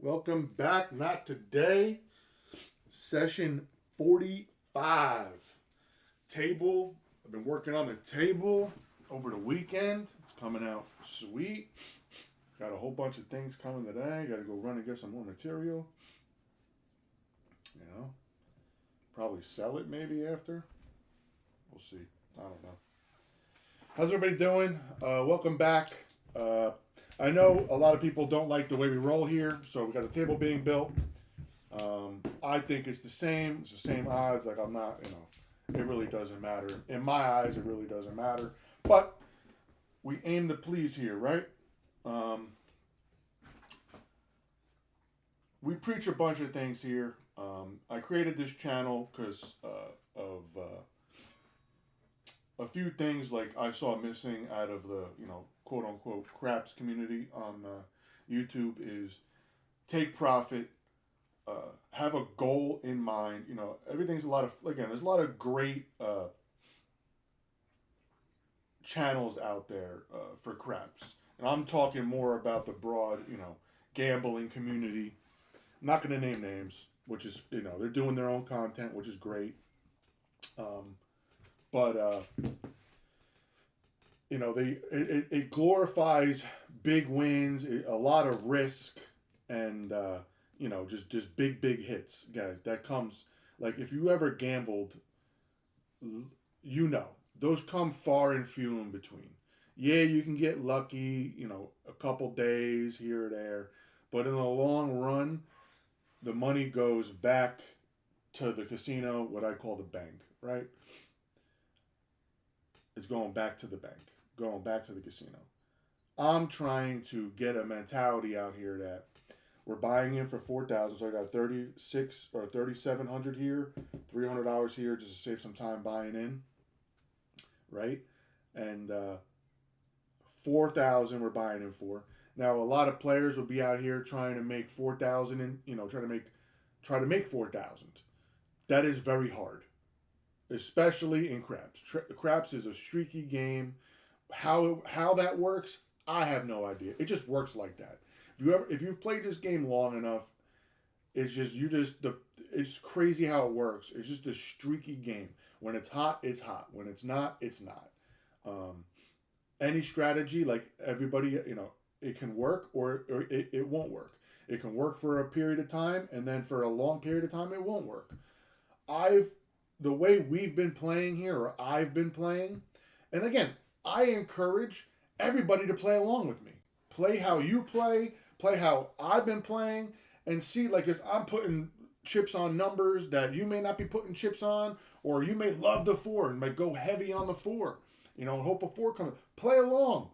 Welcome back. Not today. Session 45. Table. I've been working on the table over the weekend. It's coming out sweet. Got a whole bunch of things coming today. Got to go run and get some more material. You know, probably sell it maybe after. We'll see. I don't know. How's everybody doing? Welcome back. I know a lot of people don't like the way we roll here, so we got a table being built. I think it's the same. It's the same odds. Like I'm not, it really doesn't matter. In my eyes, it really doesn't matter. But we aim to please here, right? Um, we preach a bunch of things here. I created this channel because of a few things like I saw missing out of the quote unquote craps community on YouTube is take profit, have a goal in mind. Everything's a lot of there's a lot of great channels out there for craps, and I'm talking more about the broad gambling community. I'm not going to name names, which is they're doing their own content, which is great. But it glorifies big wins, a lot of risk, and just big hits, guys. That comes like if you ever gambled, those come far and few in between. Yeah, you can get lucky, a couple days here or there, but in the long run, the money goes back to the casino, what I call the bank, right? It's going back to the bank, going back to the casino. I'm trying to get a mentality out here that we're buying in for 4,000, so I got 36 or 3,700 here, $300 here just to save some time buying in, right? And 4,000 we're buying in for. Now a lot of players will be out here trying to make 4,000 and try to make 4,000. That is very hard, especially in craps. Craps is a streaky game. How that works, I have no idea. It just works like that. If you've played this game long enough, it's crazy how it works. It's just a streaky game. When it's hot, it's hot. When it's not, it's not. Any strategy, like everybody, it can work or it won't work. It can work for a period of time, and then for a long period of time, it won't work. The way we've been playing here, or I've been playing, and again, I encourage everybody to play along with me. Play how you play how I've been playing, and see, like, as I'm putting chips on numbers that you may not be putting chips on, or you may love the four and might go heavy on the four, and hope a four comes. Play along.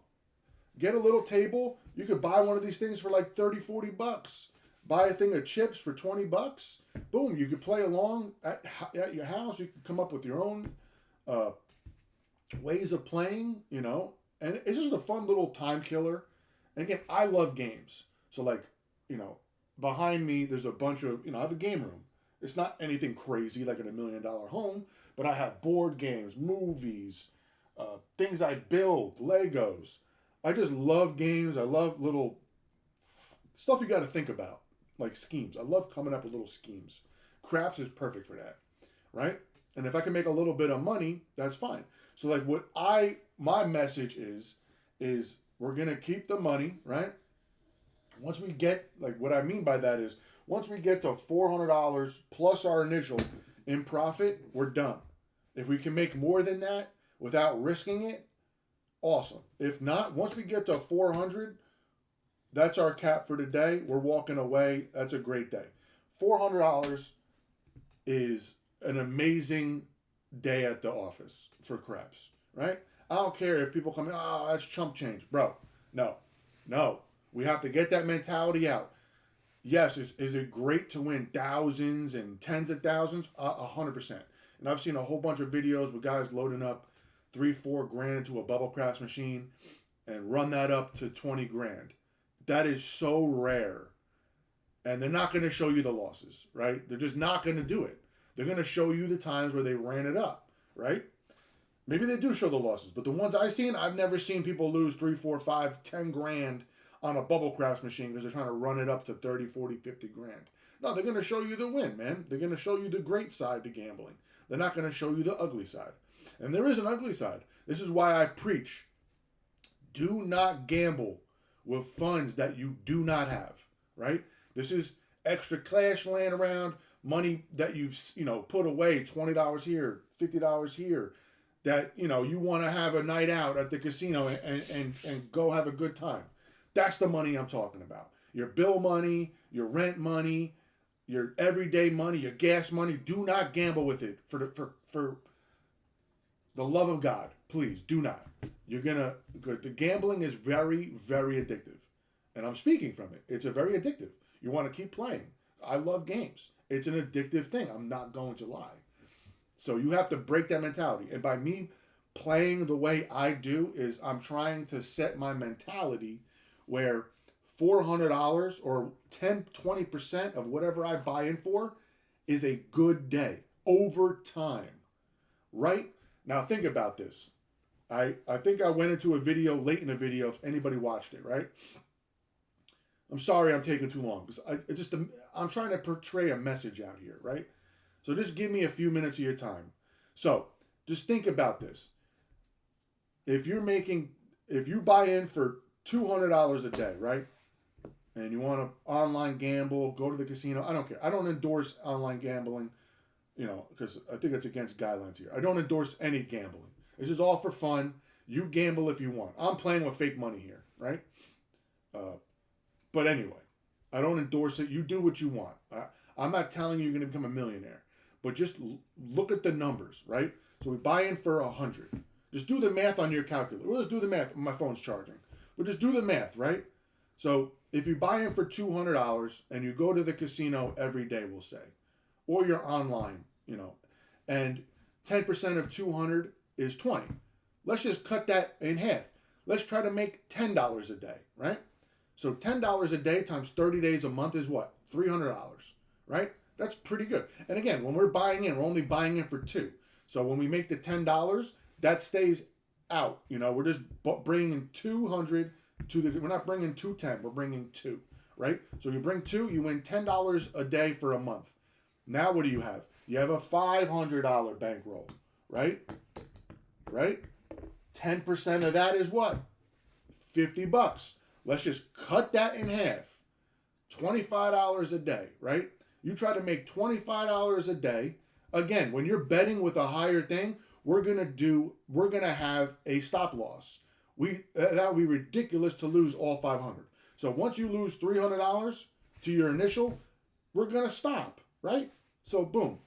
Get a little table. You could buy one of these things for like 30, $40. Buy a thing of chips for $20. Boom, you could play along at your house. You could come up with your own ways of playing, and it's just a fun little time killer. And again, I love games. So like, behind me, there's a bunch of, I have a game room. It's not anything crazy like in $1 million home, but I have board games, movies, things I build, Legos. I just love games. I love little stuff you got to think about, like schemes. I love coming up with little schemes. Craps is perfect for that, right? And if I can make a little bit of money, that's fine. So like my message is we're gonna keep the money, right? Once we get, like, what I mean by that is once we get to $400 plus our initial in profit, we're done. If we can make more than that without risking it, awesome. If not, once we get to 400, that's our cap for today. We're walking away. That's a great day. $400 is an amazing day at the office for craps, right? I don't care if people come in, oh, that's chump change. Bro, no. We have to get that mentality out. Yes, is it great to win thousands and tens of thousands? 100%. And I've seen a whole bunch of videos with guys loading up 3-4 grand into a bubble craps machine and run that up to 20 grand. That is so rare. And they're not going to show you the losses, right? They're just not going to do it. They're going to show you the times where they ran it up, right? Maybe they do show the losses, but the ones I've never seen people lose 3, 4, 5, 10 grand on a bubble craps machine because they're trying to run it up to 30, 40, 50 grand. No, they're going to show you the win, man. They're going to show you the great side to gambling. They're not going to show you the ugly side. And there is an ugly side. This is why I preach. Do not gamble with funds that you do not have, right? This is extra cash laying around, money that you've, put away, $20 here, $50 here, that, you want to have a night out at the casino and go have a good time. That's the money I'm talking about. Your bill money, your rent money, your everyday money, your gas money. Do not gamble with it for the love of God. Please do not. The gambling is very, very addictive. And I'm speaking from it. It's a very addictive. You want to keep playing. I love games. It's an addictive thing. I'm not going to lie. So you have to break that mentality. And by me playing the way I do is I'm trying to set my mentality where $400 or 10, 20% of whatever I buy in for is a good day over time. Right? Now think about this. I think I went into a video late in the video if anybody watched it, right? I'm sorry I'm taking too long because I'm trying to portray a message out here, right? So just give me a few minutes of your time. So just think about this. If you buy in for $200 a day, right? And you want to online gamble, go to the casino, I don't care. I don't endorse online gambling, because I think it's against guidelines here. I don't endorse any gambling. This is all for fun. You gamble if you want. I'm playing with fake money here, right? But anyway, I don't endorse it. You do what you want. I'm not telling you you're going to become a millionaire. But just look at the numbers, right? So we buy in for 100. Just do the math on your calculator. Well, let's do the math. My phone's charging. But just do the math, right? So if you buy in for $200 and you go to the casino every day, we'll say, or you're online, and 10% of 200 is 20. Let's just cut that in half. Let's try to make $10 a day, right? So $10 a day times 30 days a month is what? $300, right? That's pretty good. And again, when we're buying in, we're only buying in for 2. So when we make the $10, that stays out. We're just bringing 200 we're not bringing 210, we're bringing 2, right? So you bring 2, you win $10 a day for a month. Now what do you have? You have a $500 bankroll, right? Right? 10% of that is what? $50. Let's just cut that in half. $25 a day, right? You try to make $25 a day. Again, when you're betting with a higher thing, we're gonna have a stop loss. That would be ridiculous to lose all 500. So once you lose $300 to your initial, we're gonna stop, right? So boom.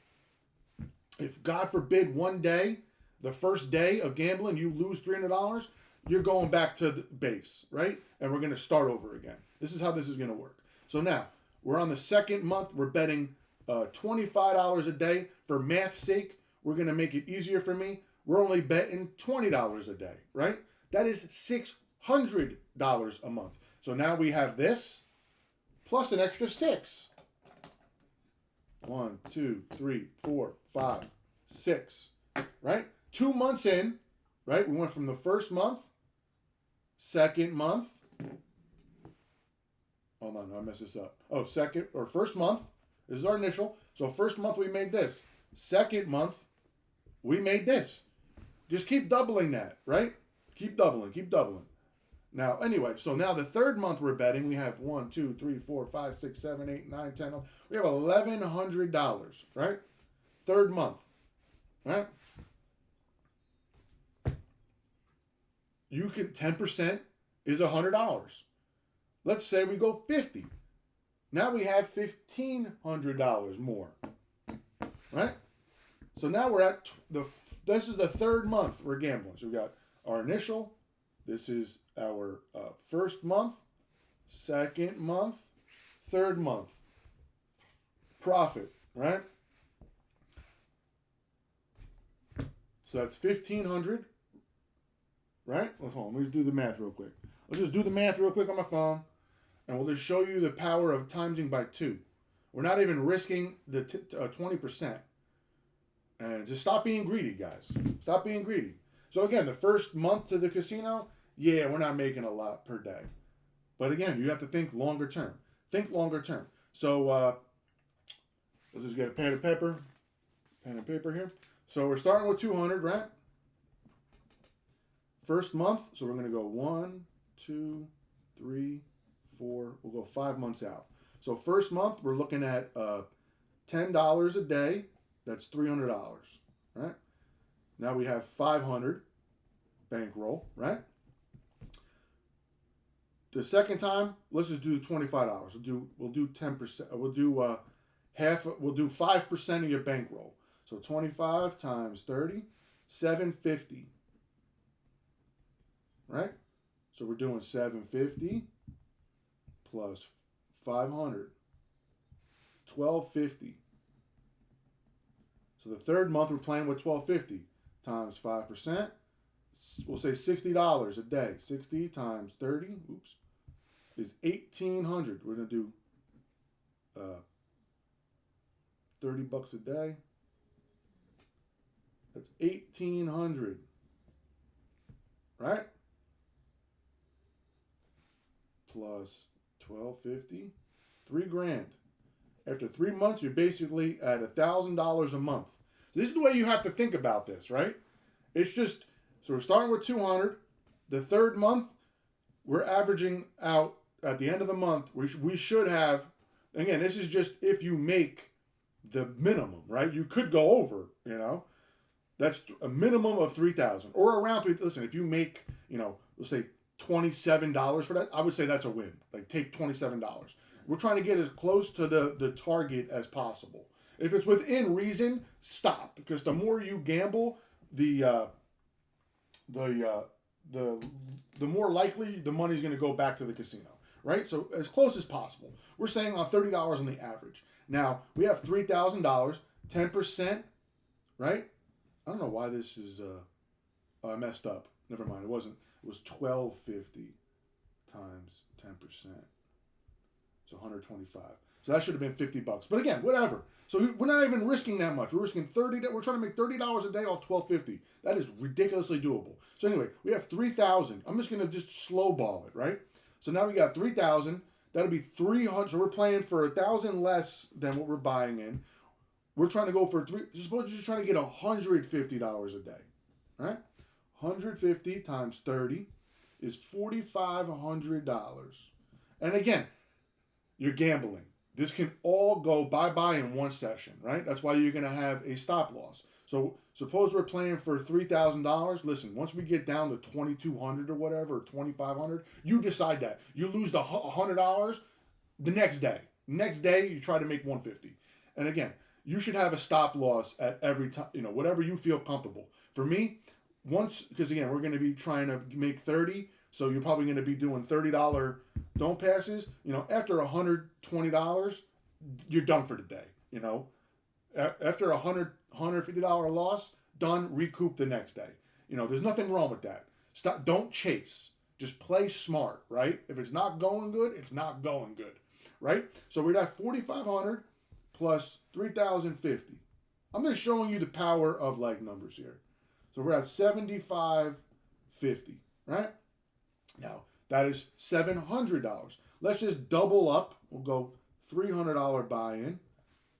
If God forbid one day, the first day of gambling, you lose $300, you're going back to the base, right? And we're going to start over again. This is how this is going to work. So now, we're on the second month. We're betting $25 a day. For math's sake, we're going to make it easier for me. We're only betting $20 a day, right? That is $600 a month. So now we have this plus an extra 6. 1, 2, 3, 4, 5, 6, right? 2 months in, right? We went from the first month, second month. Hold on, I messed this up. Oh, first month. This is our initial. So first month we made this. Second month, we made this. Just keep doubling that, right? Keep doubling. Now, anyway, so now the third month we're betting, we have 1, 2, 3, 4, 5, 6, 7, 8, 9, 10. We have $1,100, right? Third month, right? You can 10% is $100. Let's say we go 50. Now we have $1,500 more, right? So now we're at this is the third month we're gambling. So we got our initial. This is our first month, second month, third month. Profit, right? So that's $1,500. Right? Hold on. Let me do the math real quick. Let's just do the math real quick on my phone. And we'll just show you the power of timesing by 2. We're not even risking the 20%. And just stop being greedy, guys. Stop being greedy. So again, the first month to the casino, yeah, we're not making a lot per day. But again, you have to think longer term. Think longer term. So let's just get a pen and paper here. So we're starting with 200, right? First month, so we're going to go 1, 2, 3, 4. We'll go 5 months out. So first month, we're looking at $10 a day. That's $300, right? Now we have 500 bankroll, right? The second time, let's just do $25. We'll do 10%. We'll do half. We'll do 5% of your bankroll. So 25 times 30, $750. Right? So we're doing 750 plus 500, $1250. So the third month we're playing with $1250 times 5%. We'll say $60 a day. 60 times 30, is $1,800. We're gonna do $30 a day. That's $1,800, right? Plus $1,250, $3,000. After 3 months, you're basically at $1,000 a month. This is the way you have to think about this, right? It's just, so we're starting with 200. The third month, we're averaging out at the end of the month. We should have, again, this is just if you make the minimum, right? You could go over, That's a minimum of 3,000 or around 3. Listen, if you make, let's say $27 for that, I would say that's a win. Like take $27. We're trying to get as close to the target as possible. If it's within reason, stop, because the more you gamble, the more likely the money's going to go back to the casino, right? So as close as possible. We're saying on $30 on the average. Now we have $3,000, 10%, right? I don't know why this is I messed up. Never mind. It wasn't. It was $1,250 times 10%. So 125. So that should have been $50. But again, whatever. So we're not even risking that much. We're risking 30. We're trying to make $30 a day off $1,250. That is ridiculously doable. So anyway, we have 3,000. I'm just gonna just slow ball it, right? So now we got 3,000. That'll be 300. So we're playing for 1,000 less than what we're buying in. We're trying to go for suppose you're just trying to get $150 a day, right? 150 times 30 is $4,500. And again, you're gambling. This can all go bye-bye in one session, right? That's why you're going to have a stop loss. So suppose we're playing for $3,000. Listen, once we get down to $2,200 or whatever, or $2,500, you decide that. You lose the $100 the next day. Next day, you try to make $150. And again, you should have a stop loss at every time, whatever you feel comfortable. For me, because again, we're going to be trying to make 30, so you're probably going to be doing $30 don't passes. After $120, you're done for the day. After $150 loss, done, recoup the next day. There's nothing wrong with that. Don't chase. Just play smart, right? If it's not going good, it's not going good, right? So we're at 4,500 plus 3,050. I'm just showing you the power of numbers here. So we're at 7,550, right? Now, that is $700. Let's just double up. We'll go $300 buy-in.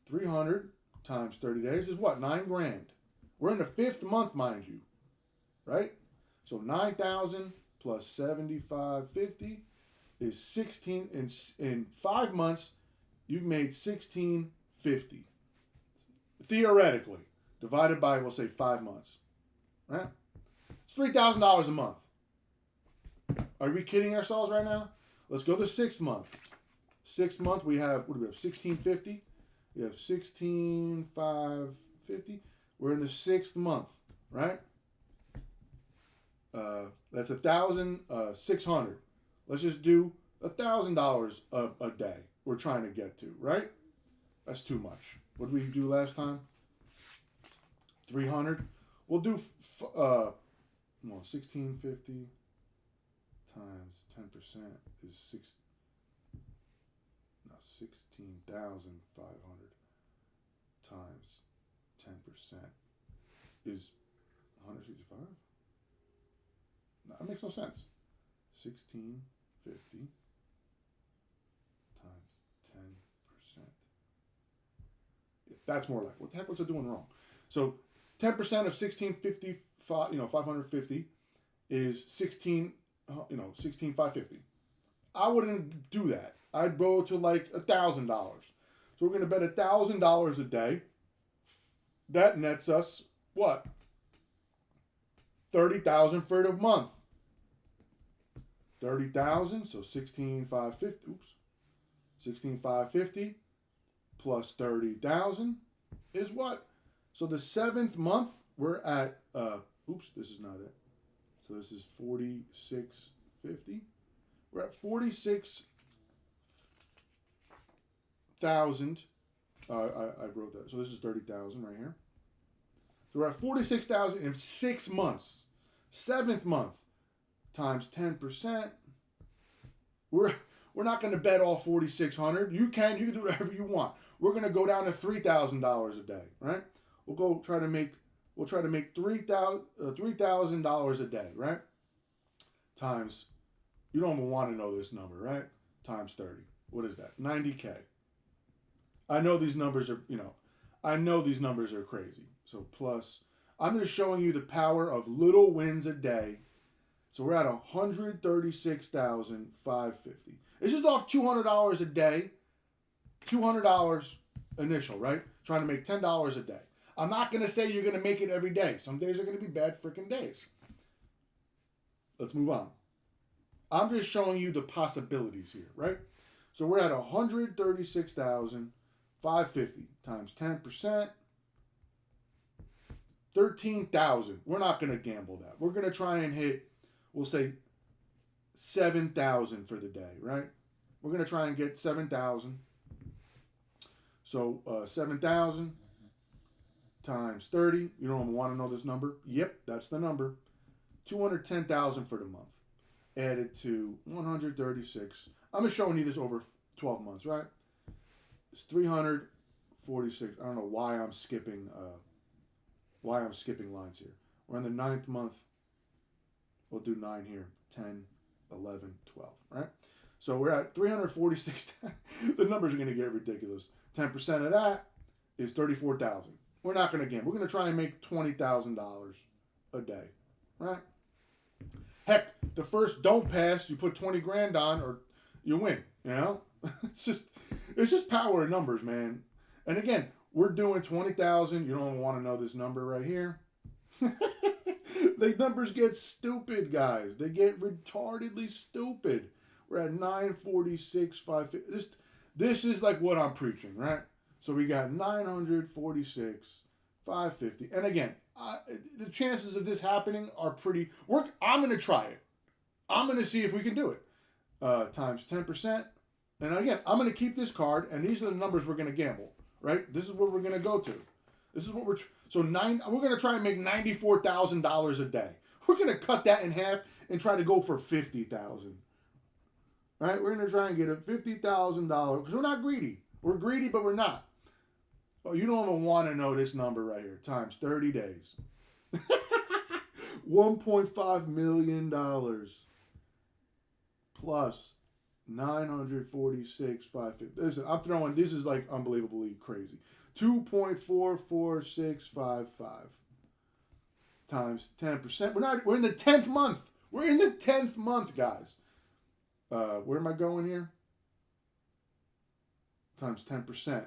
300 times 30 days is what? $9,000. We're in the 5th month, mind you, right? So 9,000 plus 7,550 is 16. In 5 months, you've made $1,650. Theoretically, divided by, we'll say, 5 months, right? It's $3,000 a month. Are we kidding ourselves right now? Let's go to 6th month. 6th month, we have, what do we have, 1,650? We have 16,550. We're in the 6th month, right? That's 1,600. Let's just do $1,000 a day we're trying to get to, right? That's too much. What did we do last time? 300. We'll do 1,650 times 10% is 16,500 times 10% is 165. No, that makes no sense. 1650 That's more like, what the heck was I doing wrong? So 10% of 1650, 550 is 16,550. I wouldn't do that. I'd go to like $1,000. So we're going to bet $1,000 a day. That nets us what? 30,000 for the month. 30,000, so 16,550. Oops. 16,550 plus 30,000 is what? So the 7th month, we're at, oops, this is not it. So this is 4650. We're at 46,000. I wrote that. So this is 30,000 right here. So we're at 46,000 in 6 months. 7th month times 10%. We're not going to bet all 4,600. You can do whatever you want. We're going to go down to $3,000 a day, right? We'll try to make $3,000 a day, right? Times, you don't even want to know this number, right? Times 30. What is that? 90K. I know these numbers are, crazy. So plus, I'm just showing you the power of little wins a day. So we're at 136,550. It's just off $200 a day. $200 initial, right? Trying to make $10 a day. I'm not going to say you're going to make it every day. Some days are going to be bad freaking days. Let's move on. I'm just showing you the possibilities here, right? So we're at 136,550 times 10%. 13,000. We're not going to gamble that. We're going to try and hit, we'll say 7,000 for the day, right? We're going to try and get 7,000. So 7,000 times 30. You don't want to know this number? Yep, that's the number. 210,000 for the month. Added to 136. I'm just showing you this over 12 months, right? It's 346. I don't know why I'm skipping lines here. We're in the 9th month. We'll do 9 here. 10, 11, 12, right? So we're at 346. The numbers are going to get ridiculous. 10% of that is 34,000. We're not going to gamble. We're going to try and make $20,000 a day, right? Heck, the first don't pass, you put 20 grand on, or you win. It's just power of numbers, man. And again, we're doing 20,000. You don't want to know this number right here. The numbers get stupid, guys. They get retardedly stupid. We're at 946, 550. This is like what I'm preaching, right? So we got 946, 550. And again, the chances of this happening are pretty. I'm going to try it. I'm going to see if we can do it. Times 10%. And again, I'm going to keep this card, and these are the numbers we're going to gamble, right? This is what we're going to go to. This is what we're going to try and make $94,000 a day. We're going to cut that in half and try to go for $50,000. Right? We're going to try and get a $50,000 because we're not greedy. We're greedy, but we're not. Oh, you don't even want to know this number right here. Times 30 days. $1.5 million plus 946,550. Listen, this is like unbelievably crazy. 2.44655 times 10%. We're in the 10th month. We're in the 10th month, guys. Where am I going here? Times 10%.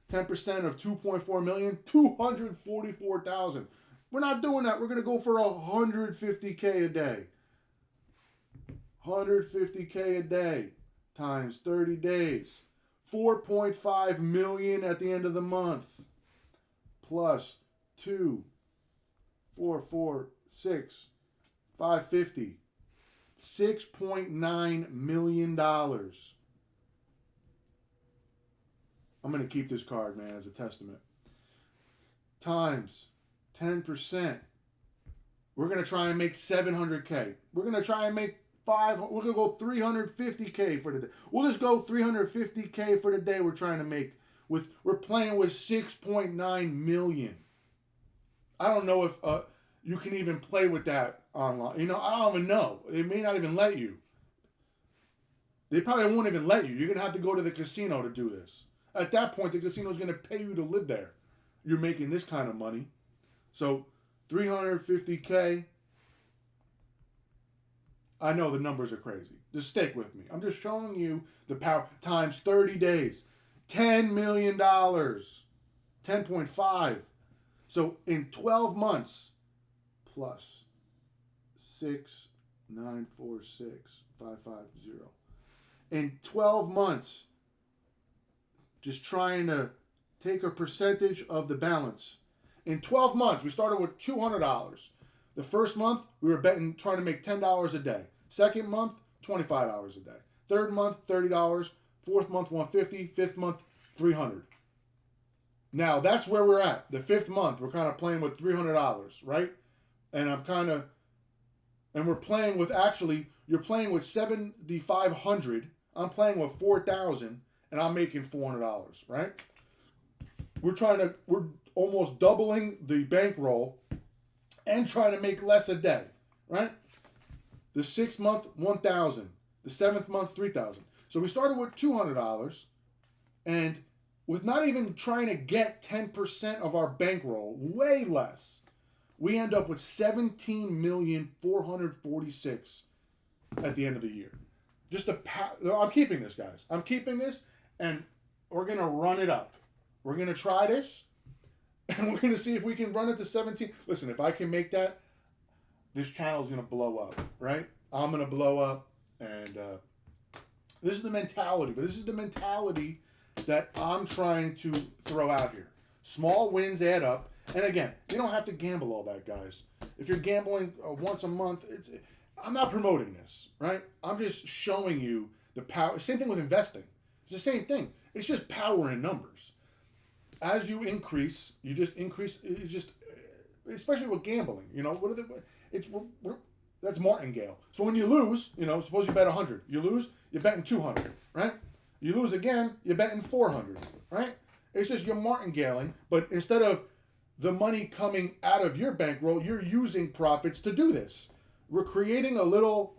10% of 2.4 million, 244,000. We're not doing that. We're going to go for 150K a day. 150K a day times 30 days. 4.5 million at the end of the month. Plus 2, 4, 4, 6, 550. $6.9 million. I'm going to keep this card, man, as a testament. Times 10%. We're going to try and make 700K. We're going to try and make we're going to go 350K for the day. We'll just go 350K for the day we're trying to make. We're playing with 6.9 million. I don't know if you can even play with that online. I don't even know. They may not even let you. They probably won't even let you. You're going to have to go to the casino to do this. At that point, the casino is going to pay you to live there. you're making this kind of money. So 350K. I know the numbers are crazy. Just stick with me. I'm just showing you the power times 30 days. $10 million. 10.5. So in 12 months, plus 6946550. In 12 months, just trying to take a percentage of the balance. In 12 months, we started with $200. The first month, we were betting, trying to make $10 a day. Second month, $25 a day. Third month, $30. Fourth month, $150. Fifth month, $300. Now, that's where we're at. The fifth month, we're kind of playing with $300, right? And we're playing with, actually, you're playing with 7,500. I'm playing with 4,000, and I'm making $400, right? We're almost doubling the bankroll and trying to make less a day, right? The 6th month, 1,000. The 7th month, 3,000. So we started with $200, and with not even trying to get 10% of our bankroll, way less, we end up with $17,446,000 at the end of the year. I'm keeping this, guys. I'm keeping this, and we're going to run it up. We're going to try this, and we're going to see if we can run it to 17. Listen, if I can make that, this channel is going to blow up, right? I'm going to blow up, and this is the mentality. But this is the mentality that I'm trying to throw out here. Small wins add up. And again, you don't have to gamble all that, guys. If you're gambling once a month, I'm not promoting this, right? I'm just showing you the power. Same thing with investing. It's the same thing. It's just power in numbers. As you increase, you just increase. Especially with gambling, that's martingale. So when you lose, suppose you bet 100, you lose, you're betting 200, right? You lose again, you're betting 400, right? It's just you're martingaling, but instead of the money coming out of your bankroll, you're using profits to do this. We're creating a little,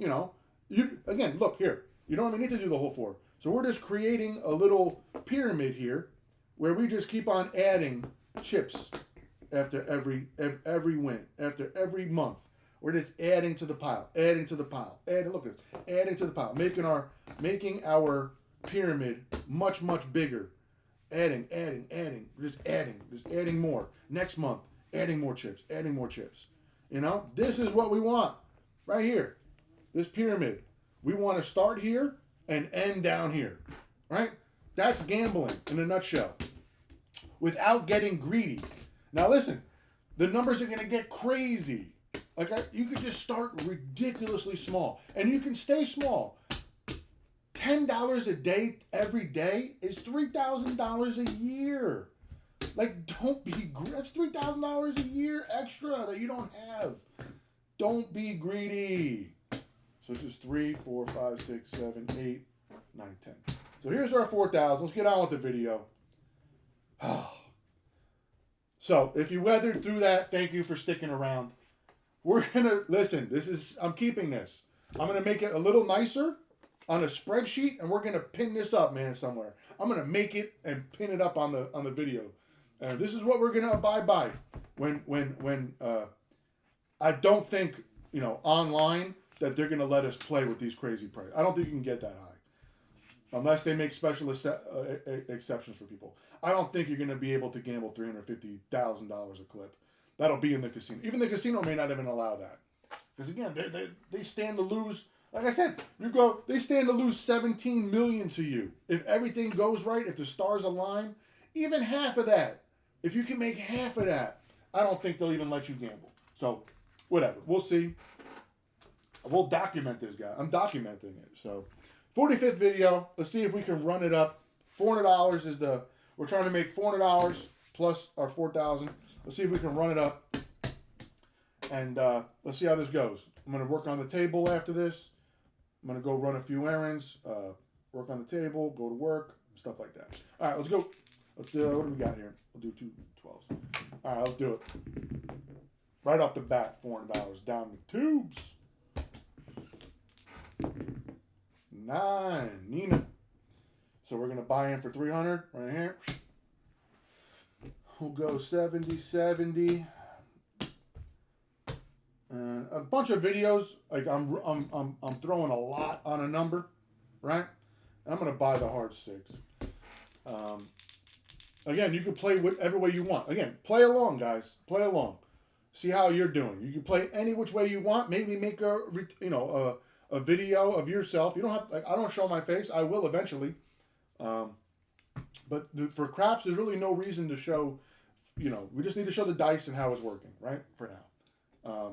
again, look here. You don't even need to do the whole 4. So we're just creating a little pyramid here where we just keep on adding chips after every win, after every month. We're just adding to the pile, adding to the pile, adding to the pile, making our pyramid much, much bigger. Adding, just adding more. Next month, adding more chips. This is what we want right here. This pyramid. We want to start here and end down here, right? That's gambling in a nutshell without getting greedy. Now listen, the numbers are going to get crazy. You could just start ridiculously small, and you can stay small. $10 a day every day is $3,000 a year. Don't be greedy. That's $3,000 a year extra that you don't have. Don't be greedy. So it's just 3, 4, 5, 6, 7, 8, 9, 10. So here's our 4,000. Let's get on with the video. So if you weathered through that, thank you for sticking around. We're gonna listen. I'm keeping this. I'm gonna make it a little nicer on a spreadsheet, and we're gonna pin this up, man, somewhere. I'm gonna make it and pin it up on the video. This is what we're gonna abide by. When I don't think online that they're gonna let us play with these crazy prices. I don't think you can get that high, unless they make special exceptions for people. I don't think you're gonna be able to gamble $350,000 a clip. That'll be in the casino. Even the casino may not even allow that, because again, they stand to lose. Like I said, they stand to lose $17 million to you. If everything goes right, if the stars align, even half of that, if you can make half of that, I don't think they'll even let you gamble. So, whatever. We'll see. We'll document this, guy. I'm documenting it. So, 45th video. Let's see if we can run it up. $400 we're trying to make $400 plus our 4,000. Let's see if we can run it up. And let's see how this goes. I'm going to work on the table after this. I'm going to go run a few errands, work on the table, go to work, stuff like that. All right, let's go. What do we got here? We'll do 2 12s. All right, let's do it. Right off the bat, $400 down the tubes. 9, Nina. So we're going to buy in for $300 right here. We'll go 70, 70. And a bunch of videos. Like I'm throwing a lot on a number, right? And I'm gonna buy the hard six. Again, you can play whatever way you want. Again, play along, guys. Play along. See how you're doing. You can play any which way you want. Maybe make a video of yourself. You don't have like I don't show my face. I will eventually. But for craps, there's really no reason to show. We just need to show the dice and how it's working, right? For now.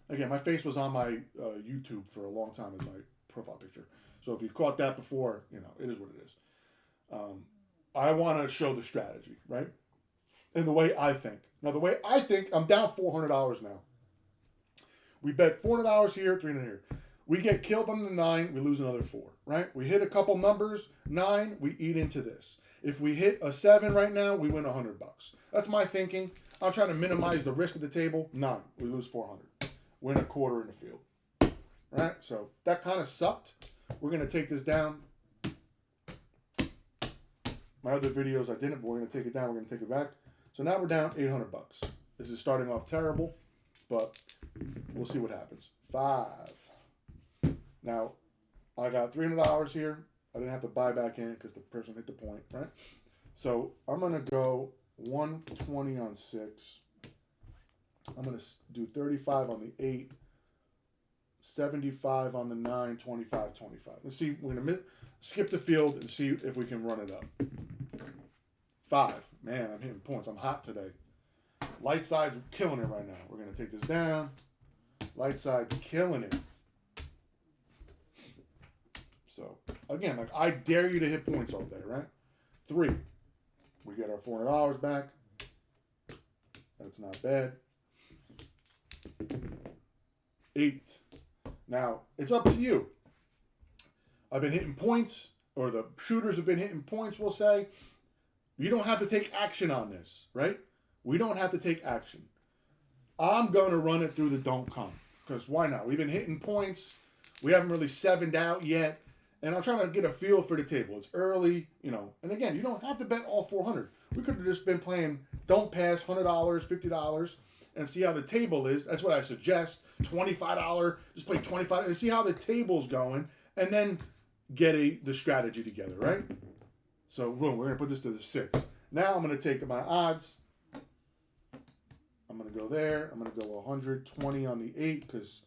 Again, my face was on my YouTube for a long time as my profile picture. So if you caught that before, it is what it is. I want to show the strategy, right? And the way I think. Now, the way I think, I'm down $400 now. We bet $400 here, $300 here. We get killed on the 9, we lose another 4, right? We hit a couple numbers, 9, we eat into this. If we hit a 7 right now, we win $100. That's my thinking. I'm trying to minimize the risk at the table. 9, we lose 400. Win a quarter in the field, right? So that kind of sucked. We're going to take this down. My other videos I didn't, but we're going to take it down. We're going to take it back. So now we're down $800. This is starting off terrible, but we'll see what happens. 5. Now, I got $300 here. I didn't have to buy back in because the person hit the point, right? So I'm going to go 120 on 6. I'm going to do 35 on the 8, 75 on the 9, 25, 25. Let's see. We're going to skip the field and see if we can run it up. 5. Man, I'm hitting points. I'm hot today. Light side's killing it right now. We're going to take this down. Light side's killing it. So, again, like I dare you to hit points all day, right? 3. We get our $400 back. That's not bad. 8. Now, it's up to you. I've been hitting points, or the shooters have been hitting points, we'll say. You don't have to take action on this, right? We don't have to take action. I'm going to run it through the don't come. Because why not? We've been hitting points. We haven't really sevened out yet. And I'm trying to get a feel for the table. It's early, And again, you don't have to bet all 400. We could have just been playing don't pass, $100, $50, and see how the table is. That's what I suggest. $25, just play 25 and see how the table's going. And then get the strategy together, right? So, boom, we're going to put this to the 6. Now I'm going to take my odds. I'm going to go there. I'm going to go 120 on the 8 because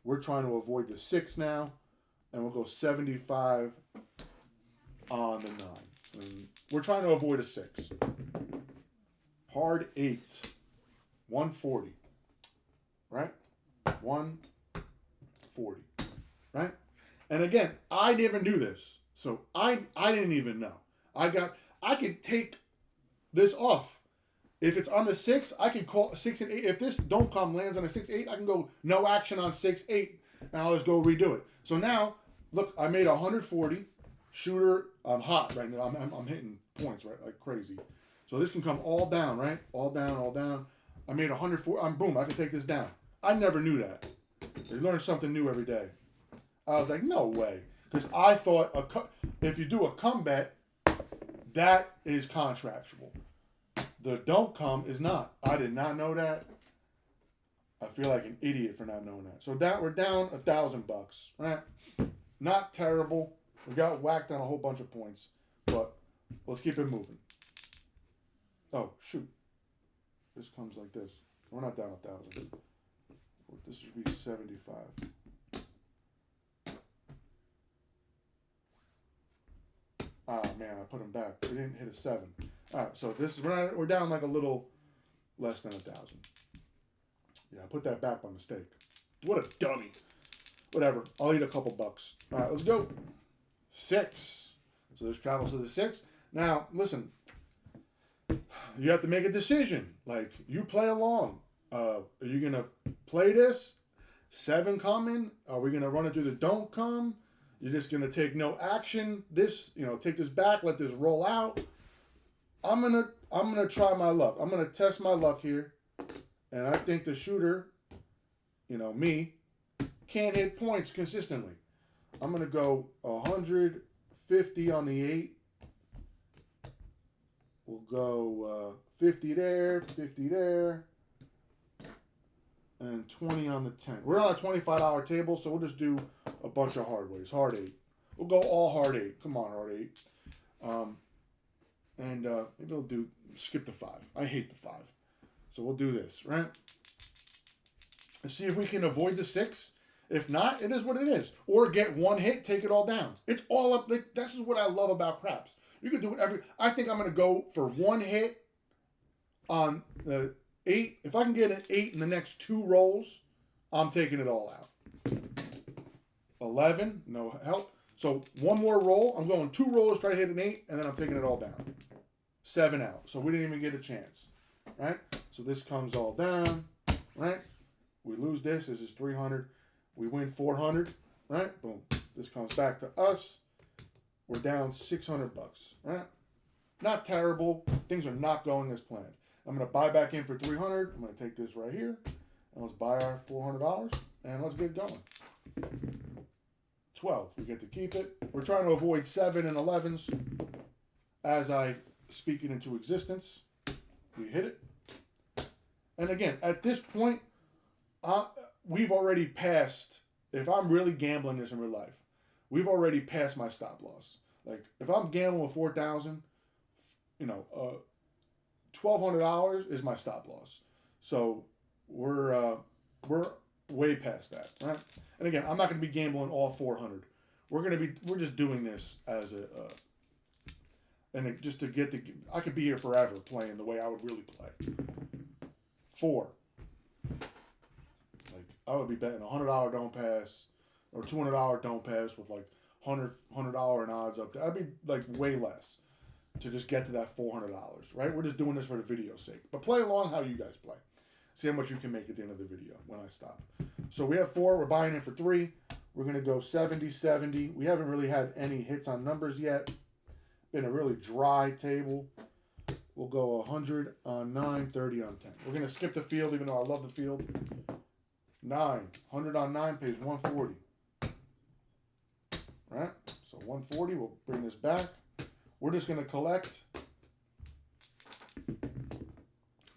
we're trying to avoid the 6 now. And we'll go 75 on the 9. And we're trying to avoid a 6. Hard 8. 140. Right? 140. Right? And again, I never knew this. So I didn't even know. I could take this off. If it's on the 6, I can call 6 and 8. If this don't come lands on a 6-8, I can go no action on 6-8. Now let's go redo it. So now, look, I made 140. Shooter, I'm hot right now. I'm hitting points right like crazy. So this can come all down, right? All down, all down. I made 104. Boom, I can take this down. I never knew that. You learn something new every day. I was like, no way. Because I thought if you do a come bet, that is contractual. The don't come is not. I did not know that. I feel like an idiot for not knowing that. So we're down $1,000, right? Not terrible. We got whacked on a whole bunch of points, but let's keep it moving. Oh shoot! This comes like this. We're not down 1,000. This should be 75. Ah man, I put them back. We didn't hit a 7. All right, so we're down like a little less than 1,000. Yeah, I put that back by mistake. What a dummy. Whatever. I'll eat a couple bucks. All right, let's go. 6. So this travels to the 6. Now, listen. You have to make a decision. Like, you play along. Are you going to play this? 7 coming? Are we going to run it through the don't come? You're just going to take no action. Take this back. Let this roll out. I'm gonna try my luck. I'm going to test my luck here. And I think the shooter, me, can't hit points consistently. I'm going to go 150 on the 8. We'll go 50 there, 50 there, and 20 on the 10. We're on a $25 table, so we'll just do a bunch of hard ways. Hard 8. We'll go all hard 8. Come on, hard 8. And maybe we'll skip the 5. I hate the 5. So we'll do this, right? And see if we can avoid the 6. If not, it is what it is. Or get one hit, take it all down. It's all up. This is what I love about craps. You can do whatever. I think I'm going to go for one hit on the 8. If I can get an 8 in the next 2 rolls, I'm taking it all out. 11, no help. So one more roll. I'm going 2 rolls, try to hit an 8, and then I'm taking it all down. 7 out. So we didn't even get a chance. Right? So this comes all down. Right? We lose this. This is 300. We win 400. Right? Boom. This comes back to us. We're down $600. Right? Not terrible. Things are not going as planned. I'm going to buy back in for 300. I'm going to take this right here. And let's buy our $400. And let's get going. 12. We get to keep it. We're trying to avoid 7 and 11s as I speak it into existence. We hit it. And again, at this point, we've already passed. If I'm really gambling this in real life, we've already passed my stop loss. Like, if I'm gambling with 4,000, $1,200 is my stop loss. So we're way past that, right? And again, I'm not going to be gambling all 400. We're just doing this as just to get I could be here forever playing the way I would really play. 4. Like, I would be betting $100 don't pass or $200 don't pass with like $100 in odds up there. I'd be like way less to just get to that $400, right? We're just doing this for the video's sake. But play along how you guys play. See how much you can make at the end of the video when I stop. So we have 4. We're buying in for 3. We're going to go 70, 70. We haven't really had any hits on numbers yet. Been a really dry table. We'll go 100 on 9, 30 on 10. We're going to skip the field, even though I love the field. 9. 100 on 9 pays 140. Right? So 140. We'll bring this back. We're just going to collect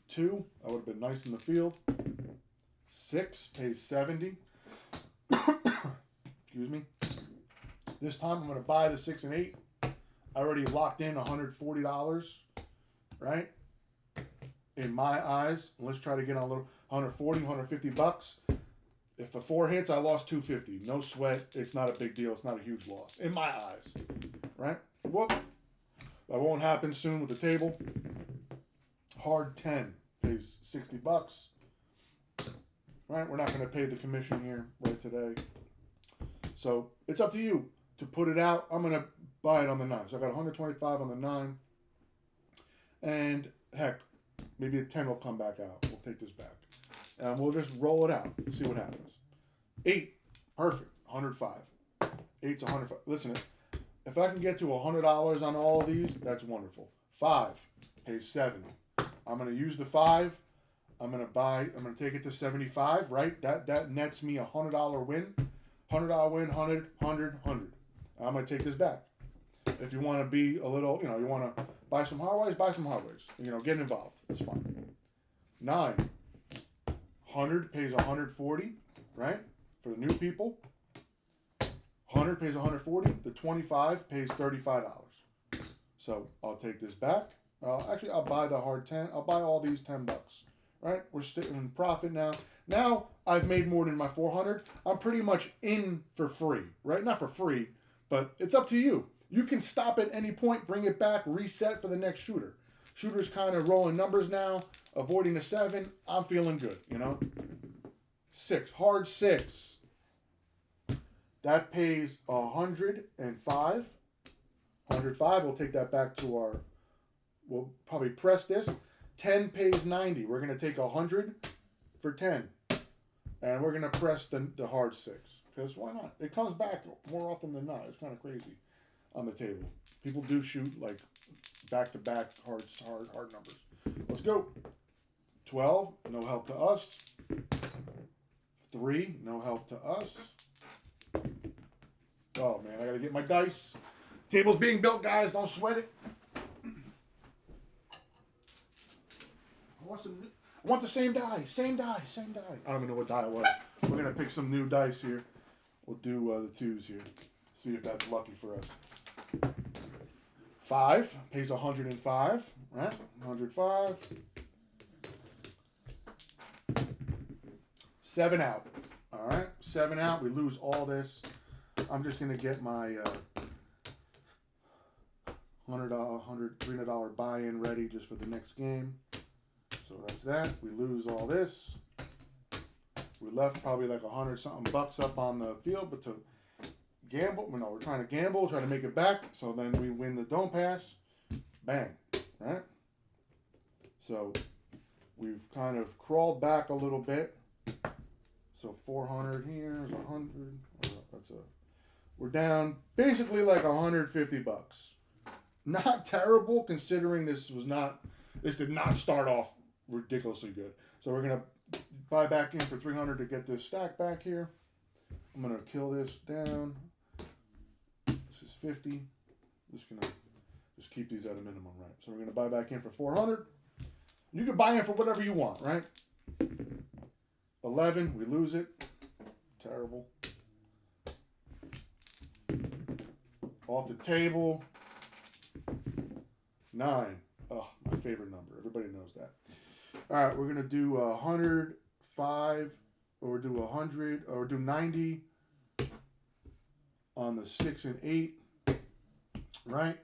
2. That would have been nice in the field. 6 pays 70. Excuse me. This time I'm going to buy the 6 and 8. I already locked in $140, right? In my eyes. Let's try to get on a little $140, $150. If a 4 hits, I lost $250. No sweat. It's not a big deal. It's not a huge loss. In my eyes. Right? Whoop. That won't happen soon with the table. Hard 10 pays $60. Right? We're not going to pay the commission here right today. So it's up to you to put it out. I'm going to buy it on the 9. So I got 125 on the 9. And heck, maybe a 10 will come back out. We'll take this back. And we'll just roll it out. See what happens. 8. Perfect. 105. 8's 105. Listen, if I can get to $100 on all of these, that's wonderful. 5 pays 70. I'm going to use the 5. I'm going to take it to 75, right? That nets me a $100 win. $100 win, 100, 100, 100. I'm going to take this back. If you want to be a little, you want to buy some hard ways, buy some hard ways. Get involved. That's fine. 9. 100 pays 140, right? For the new people. 100 pays 140. The 25 pays $35. So I'll take this back. Actually, I'll buy the hard 10. I'll buy all these $10. Right? We're sitting in profit now. Now I've made more than my 400. I'm pretty much in for free, right? Not for free, but it's up to you. You can stop at any point, bring it back, reset for the next shooter. Shooter's kind of rolling numbers now, avoiding the 7. I'm feeling good, 6, hard 6. That pays 105. 105. We'll take that back to we'll probably press this. 10 pays 90. We're going to take 100 for 10. And we're going to press the hard 6. Because why not? It comes back more often than not. It's kind of crazy on the table. People do shoot like back-to-back hard numbers. Let's go. 12, no help to us. 3, no help to us. Oh, man, I got to get my dice. Table's being built, guys. Don't sweat it. I want the same die, same die, same die. I don't even know what die it was. We're gonna pick some new dice here. We'll do the 2s here. See if that's lucky for us. 5 pays 105, right? 105. 7 out. All right, 7 out. We lose all this. I'm just gonna get my $300 buy-in ready just for the next game. So that's that. We lose all this. We left probably like 100 something bucks up on the field, but to gamble, we're trying to gamble, try to make it back. So then we win the don't pass. Bang, right? So we've kind of crawled back a little bit. So 400 here is 100. We're down basically like 150 bucks. Not terrible considering this did not start off ridiculously good. So we're gonna buy back in for 300 to get this stack back here. I'm gonna kill this down. This is 50. Just gonna keep these at a minimum, right? So we're gonna buy back in for 400. You can buy in for whatever you want, right? 11, we lose it. Terrible. Off the table. 9. Oh, my favorite number. Everybody knows that. All right, we're going to do 105, or do 100, or do 90 on the 6 and 8, right?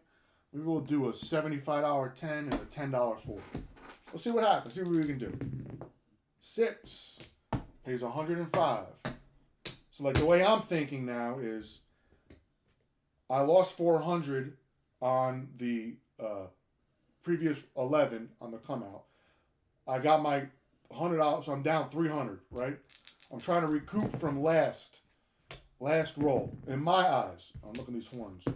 We will do a $75 10 and a $10 4. Let's see what happens. See what we can do. 6 pays 105. So like the way I'm thinking now is I lost 400 on the previous 11 on the come out. I got my $100, so I'm down 300, right? I'm trying to recoup from last roll. In my eyes, I'm looking at these horns.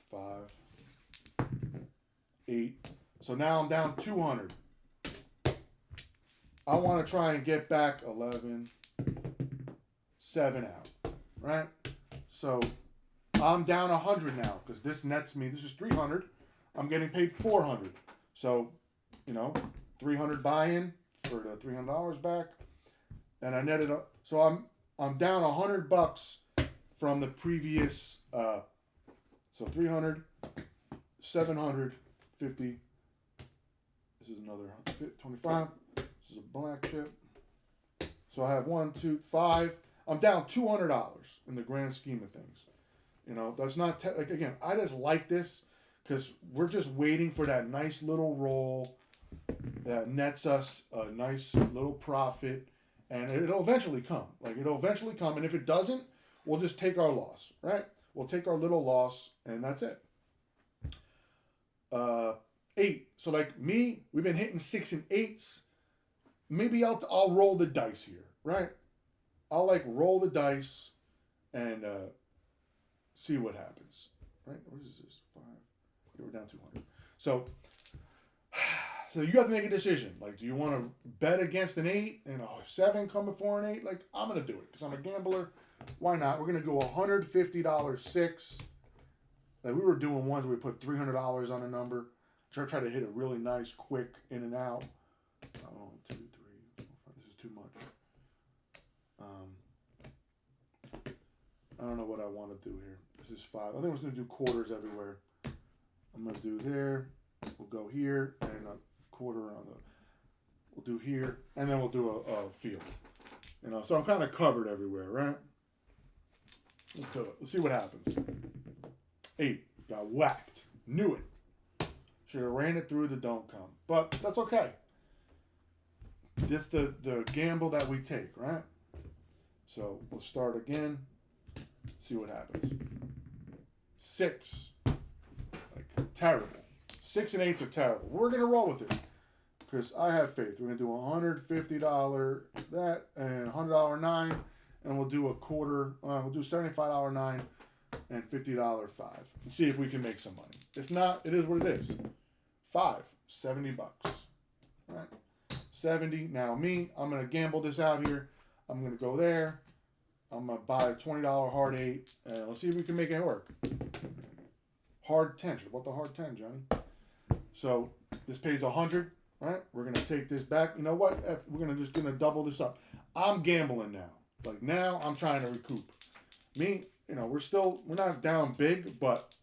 5, 8. So now I'm down 200. I want to try and get back 11, 7 out, right? So I'm down 100 now because this nets me. This is 300. I'm getting paid 400. So, 300 buy-in for the $300 back, and I netted up. So I'm down 100 bucks from the previous. So 300, 750. This is another 25. This is a black chip. So I have 1, 2, 5. I'm down $200 in the grand scheme of things. That's not again. I just like this because we're just waiting for that nice little roll that nets us a nice little profit, and it'll eventually come. It'll eventually come, and if it doesn't, we'll just take our loss, right? We'll take our little loss, and that's it. 8. So we've been hitting 6 and 8s. Maybe I'll roll the dice here, right? I'll roll the dice and see what happens, right? What is this? 5. Okay, we're down 200. So you have to make a decision. Do you want to bet against an 8 and a 7 come before an 8? I'm gonna do it because I'm a gambler. Why not? We're gonna go $150 6. We were doing ones where we put $300 on a number. Try to hit a really nice, quick in and out. 1, 2, 3, 4, 5. This is too much. I don't know what I want to do here. This is 5. I think I'm just gonna do quarters everywhere. I'm gonna do there. We'll go here and a quarter on the. We'll do here and then we'll do a field. So I'm kind of covered everywhere, right? Let's do it. Let's see what happens. 8 got whacked. Knew it. Should have ran it through the don't come, but that's okay. This the gamble that we take, right? So let's start again. See what happens. 6, terrible. 6 and 8s are terrible. We're gonna roll with it because I have faith. We're gonna do $150 that and $100 9, and we'll do a quarter. We'll do $75 9 and $50 5, and see if we can make some money. If not, it is what it is. 5, 70 bucks. All right, 70. Now I'm gonna gamble this out here. I'm gonna go there. I'm gonna buy a $20 hard 8, and let's see if we can make it work. Hard 10. What the hard 10, Johnny? So this pays 100, All right, we're gonna take this back. You know what? We're gonna double this up. I'm gambling now. Like now, I'm trying to recoup. Me, we're not down big, but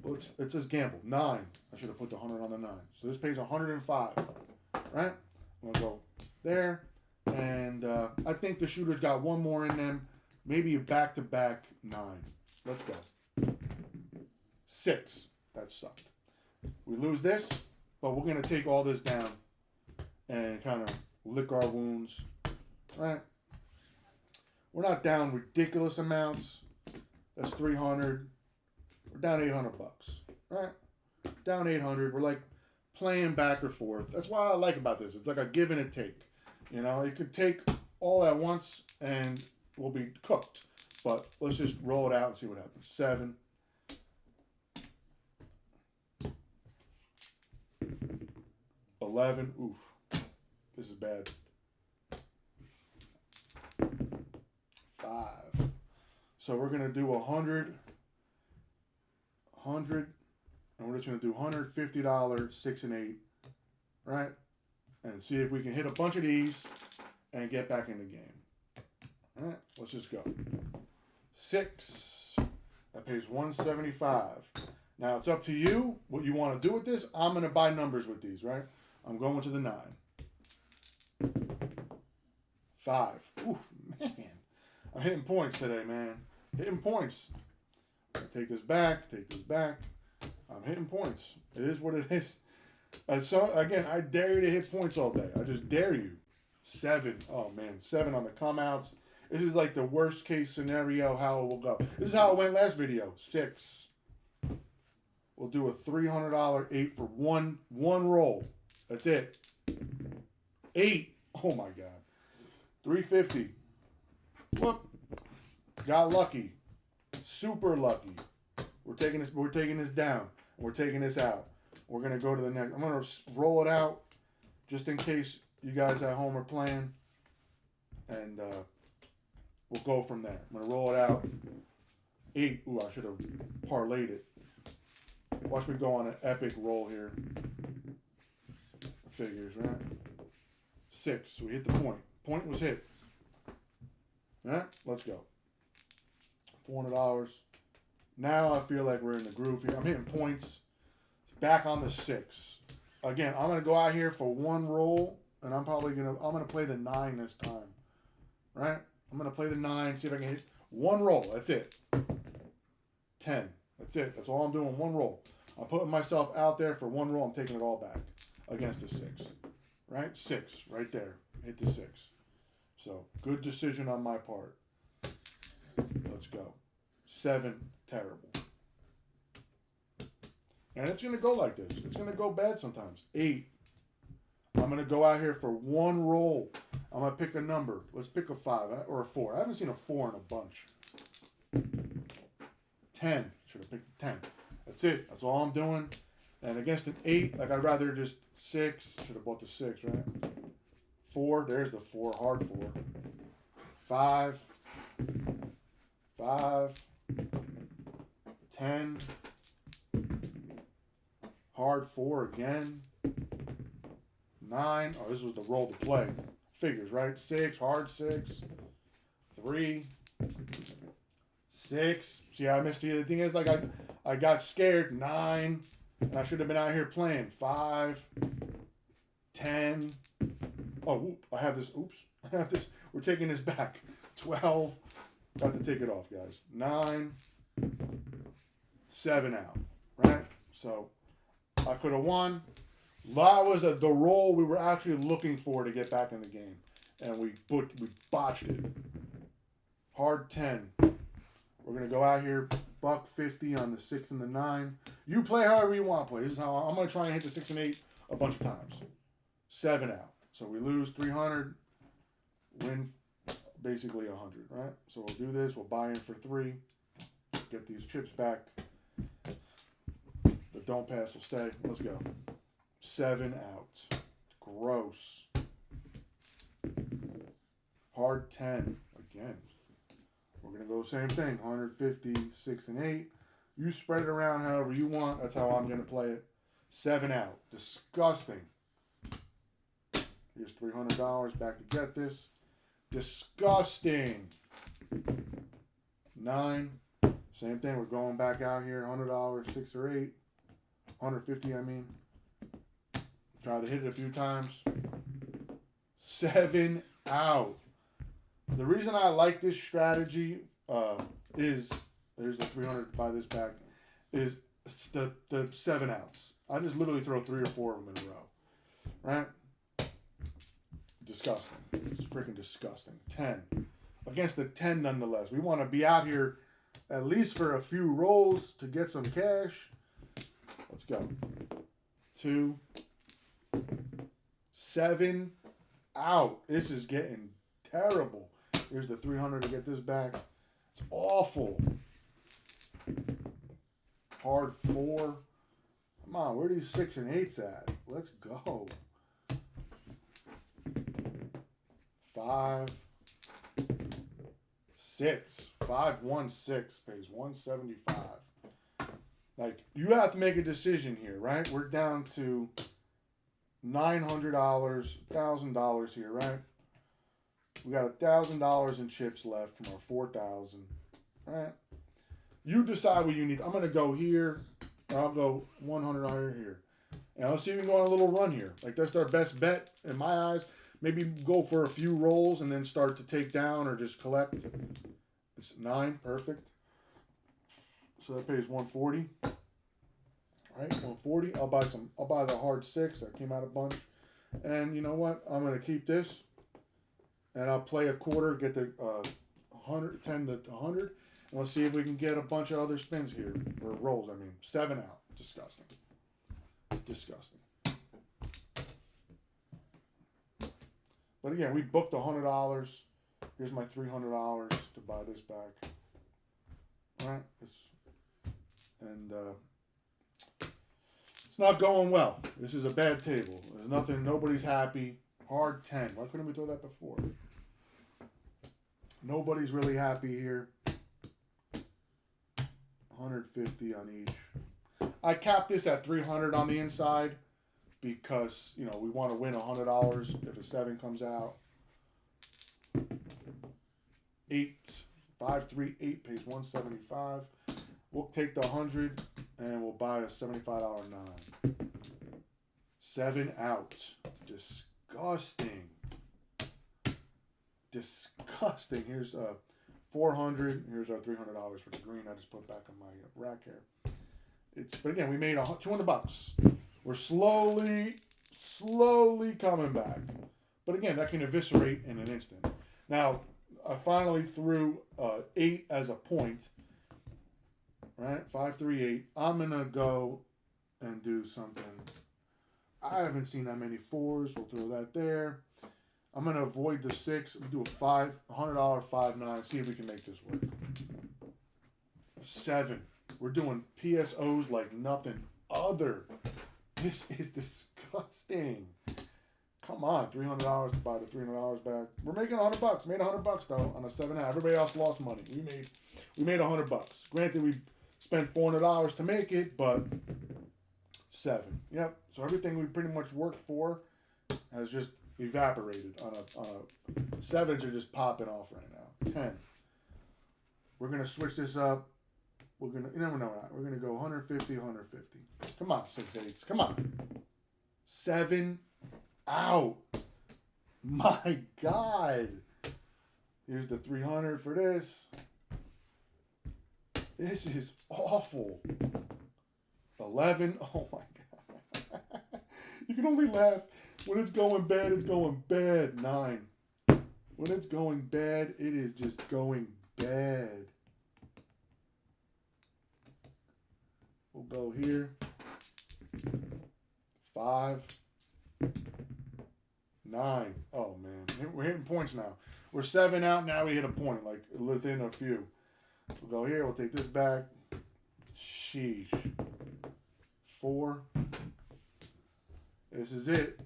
let's just gamble. 9. I should have put the 100 on the 9. So this pays 105. Right? I'm gonna go there, and I think the shooter's got one more in them. Maybe a back-to-back 9. Let's go. 6. That sucked. We lose this, but we're gonna take all this down and kind of lick our wounds. Right? We're not down ridiculous amounts. That's 300. We're down 800 bucks. Right? Down 800. We're like playing back or forth. That's what I like about this. It's like a give and a take. It could take all at once and we'll be cooked. But let's just roll it out and see what happens. 7. 11. Oof. This is bad. 5. So we're going to do 100. 100. And we're just going to do $150, 6 and 8. Right? And see if we can hit a bunch of these and get back in the game. All right, let's just go. 6. That pays 175. Now it's up to you what you want to do with this. I'm going to buy numbers with these, right? I'm going to the 9. 5. Ooh, man. I'm hitting points today, man. Hitting points. Take this back. Take this back. I'm hitting points. It is what it is. Again, I dare you to hit points all day. I just dare you. 7. Oh, man. 7 on the come-outs. This is like the worst case scenario how it will go. This is how it went last video. 6. We'll do a $300 8 for one roll. That's it. 8. Oh my God. 350. Whoop. Got lucky. Super lucky. We're taking this down. We're taking this out. We're gonna go to the next. I'm gonna roll it out just in case you guys at home are playing, and we'll go from there. I'm gonna roll it out. 8. Ooh, I should have parlayed it. Watch me go on an epic roll here. Figures, right? 6. So we hit the point. Point was hit. All right, let's go. $400. Now I feel like we're in the groove here. I'm hitting points. Back on the 6. Again, I'm gonna go out here for one roll, and I'm gonna play the 9 this time. Right? I'm gonna play the 9. See if I can hit one roll. That's it. 10. That's it. That's all I'm doing. One roll. I'm putting myself out there for one roll. I'm taking it all back against the 6. Right? 6. Right there. Hit the 6. So, good decision on my part. Let's go. 7. Terrible. And it's going to go like this. It's going to go bad sometimes. 8. I'm going to go out here for one roll. I'm going to pick a number. Let's pick a 5 or a 4. I haven't seen a 4 in a bunch. 10. Should have picked a 10. That's it. That's all I'm doing. And against an 8, like I'd rather just 6. Should have bought the 6, right? 4. There's the 4. Hard 4. 5. 5. 10. Hard 4 again. 9. Oh, this was the roll to play. Figures, right? 6. Hard 6. 3. 6. See, I missed the thing is like I got scared. 9. And I should have been out here playing. 5. 10. Oh, whoop, I have this. Oops. I have this. We're taking this back. 12. Got to take it off, guys. 9. 7 out. Right? So I could have won. That was the roll we were actually looking for to get back in the game. And we botched it. Hard 10. We're going to go out here, $150 on the 6 and the 9. You play however you want to play. This is how I'm going to try and hit the 6 and 8 a bunch of times. 7 out. So we lose 300, win basically 100, right? So we'll do this. We'll buy in for 3. Get these chips back. The don't pass will stay. Let's go. 7 out. Gross. Hard 10 again. We're going to go same thing. 150, 6 and 8. You spread it around however you want. That's how I'm going to play it. 7 out. Disgusting. Here's $300 back to get this. Disgusting. 9. Same thing. We're going back out here. $100, 6 or 8. 150, I mean. Try to hit it a few times. 7 out. The reason I like this strategy is, there's the 300 to buy this back, is the 7 outs. I just literally throw 3 or 4 of them in a row. Right? Disgusting. It's freaking disgusting. 10. Against the 10 nonetheless. We want to be out here at least for a few rolls to get some cash. Let's go. 2. 7 out. This is getting terrible. Here's the 300 to get this back. It's awful. Hard 4. Come on, where are these 6 and 8s at? Let's go. 5. 6. 5, 1, 6 pays 175. Like, you have to make a decision here, right? We're down to $900, $1,000 here, right? We got $1,000 in chips left from our 4,000, right? You decide what you need. I'm gonna go here. Or I'll go 100 here. And let's see if we can go on a little run here. Like, that's our best bet in my eyes. Maybe go for a few rolls and then start to take down or just collect. It's 9, perfect. So that pays 140. All right, 140. I'll buy the hard 6 that came out a bunch. And you know what? I'm gonna keep this. And I'll play a quarter, get the 110 to 100. And let's see if we can get a bunch of other spins here. Or rolls, I mean. 7 out. Disgusting. Disgusting. But again, we booked $100. Here's my $300 to buy this back. All right. It's not going well. This is a bad table. There's nothing. Nobody's happy. Hard 10. Why couldn't we throw that before? Nobody's really happy here. 150 on each. I capped this at 300 on the inside because, you know, we want to win $100 if a 7 comes out. 8, 5, 3, 8 pays 175. We'll take the 100 and we'll buy a $75 9. 7 out. Disgusting. Disgusting. Here's 400. Here's our $300 for the green. I just put back on my rack here. But again, we made $200. We're slowly coming back. But again, that can eviscerate in an instant. Now, I finally threw 8 as a point. Right? 5, 3, 8. I'm gonna go and do something. I haven't seen that many 4s. We'll throw that there. I'm gonna avoid the 6. We'll do a $100 5, 9. See if we can make this work. 7. We're doing PSOs like nothing other. This is disgusting. Come on, $300 to buy the $300 back. We're making $100. Made $100 though on a 7 out. Everybody else lost money. We made $100. Granted, we spent $400 to make it, but 7. Yep. So everything we pretty much worked for has just evaporated. On a 7s are just popping off right now. 10. We're gonna switch this up. You never know that. We're gonna go 150, 150. Come on, 6 8s. Come on. 7 out. My God. Here's the 300 for this. This is awful. 11. Oh my God. You can only laugh. When it's going bad, it's going bad. 9. When it's going bad, it is just going bad. We'll go here. 5. 9. Oh, man. We're hitting points now. We're 7 out. Now we hit a point, like within a few. We'll go here. We'll take this back. Sheesh. 4. This is it.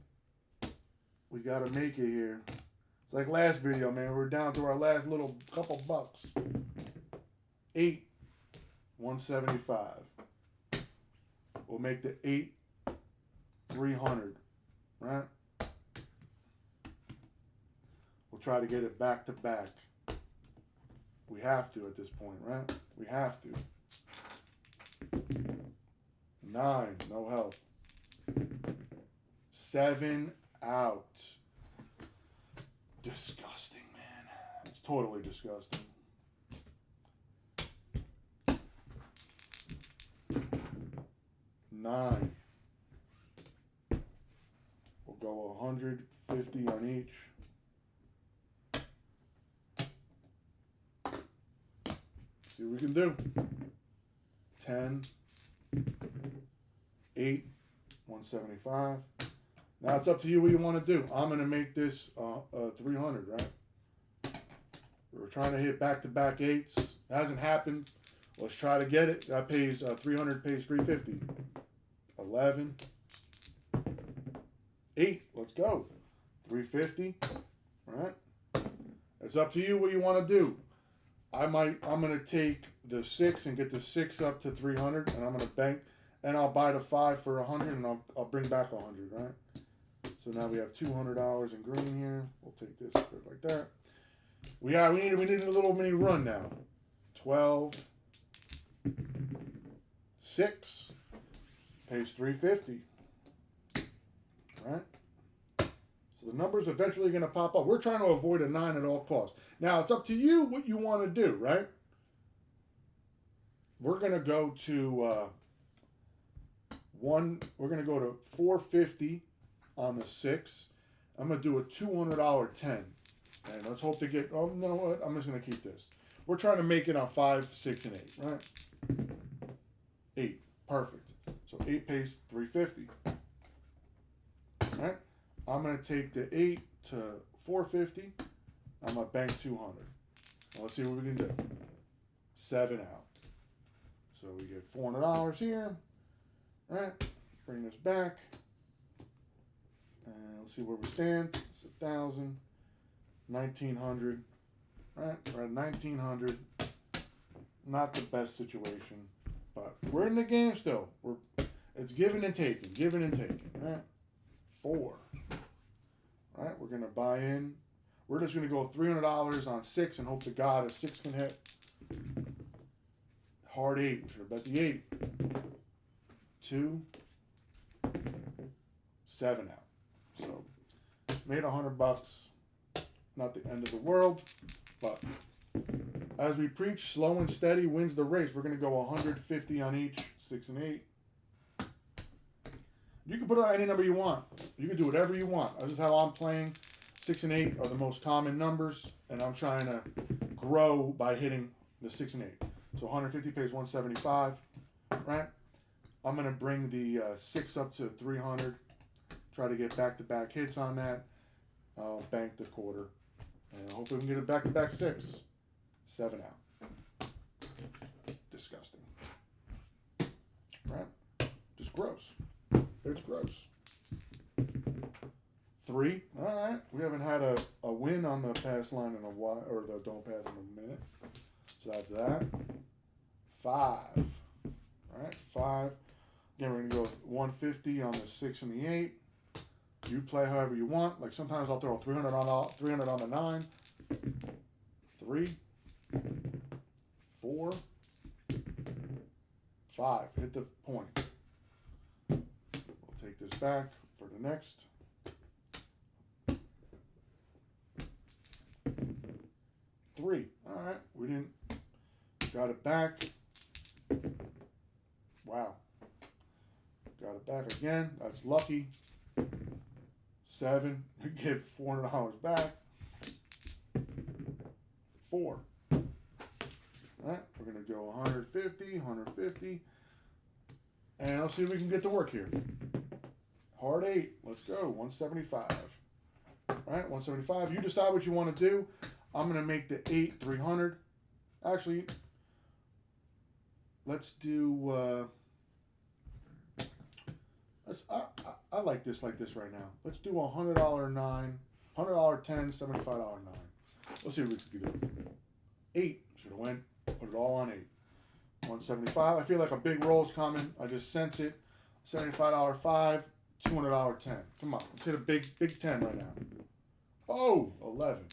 We got to make it here. It's like last video, man. We're down to our last little couple bucks. 8. 175. We'll make the 8 300. Right? We'll try to get it back to back. We have to at this point, right? We have to. 9, no help. 7 out. Disgusting, man. It's totally disgusting. 9. We'll go 150 on each. See what we can do. 10, 8, 175. Now it's up to you what you want to do. I'm going to make this 300, right? We're trying to hit back-to-back 8s. It hasn't happened. Let's try to get it. That pays 300, pays 350. 11, 8. Let's go. 350. All right. It's up to you what you want to do. I'm going to take the 6 and get the 6 up to 300, and I'm going to bank, and I'll buy the 5 for 100, and I'll bring back 100, right? So now we have $200 in green here. We'll take this like that. We need a little mini run now. 12, 6, pays 350, right? So the number's eventually going to pop up. We're trying to avoid a 9 at all costs. Now, it's up to you what you want to do, right? We're going to go to we're going to go to 450 on the 6. I'm going to do a $200 10. And let's hope to get, oh, you know what? I'm just going to keep this. We're trying to make it on 5, 6, and 8, right? 8. Perfect. So 8 pays 350. All right? I'm going to take the 8 to 450. I'm going to bank 200. Now let's see what we can do. 7 out. So we get $400 here. All right? Bring this back. And let's see where we stand. It's 1,000. 1,900. All right? We're at 1,900. Not the best situation. But we're in the game still. It's giving and taking. Giving and taking. All right? 4. All right? We're going to buy in. We're just going to go $300 on 6 and hope to God a 6 can hit. Hard 8. We should have bet the 8. 2. 7 out. So, made $100. Not the end of the world. But, as we preach, slow and steady wins the race. We're going to go 150 on each. 6 and 8. You can put on any number you want. You can do whatever you want. This is how I'm playing. 6 and 8 are the most common numbers, and I'm trying to grow by hitting the 6 and 8. So 150 pays 175, right? I'm going to bring the 6 up to 300. Try to get back-to-back hits on that. I'll bank the quarter, and hopefully we can get a back-to-back 6. 7 out. Disgusting. Right? Just gross. It's gross. 3. All right. We haven't had a win on the pass line in a while, or the don't pass in a minute. So that's that. 5. All right. 5. Again, we're going to go 150 on the 6 and the 8. You play however you want. Like sometimes I'll throw 300 on the 9. 3. 4. 5. Hit the point. We'll take this back for the next. 3. All right. We didn't. Got it back. Wow. Got it back again. That's lucky. 7. We get $400 back. 4. All right. We're going to go 150, 150. And let's see if we can get to work here. Hard 8. Let's go. 175. All right. 175. You decide what you want to do. I'm going to make the 8 300. Actually, let's do, I like this right now. Let's do a $100 9, $100 10, $75 9. Let's see what we can do. 8. Should have went. Put it all on 8. 175. I feel like a big roll is coming. I just sense it. $75 5, $200 10. Come on. Let's hit a big 10 right now. Oh, 11.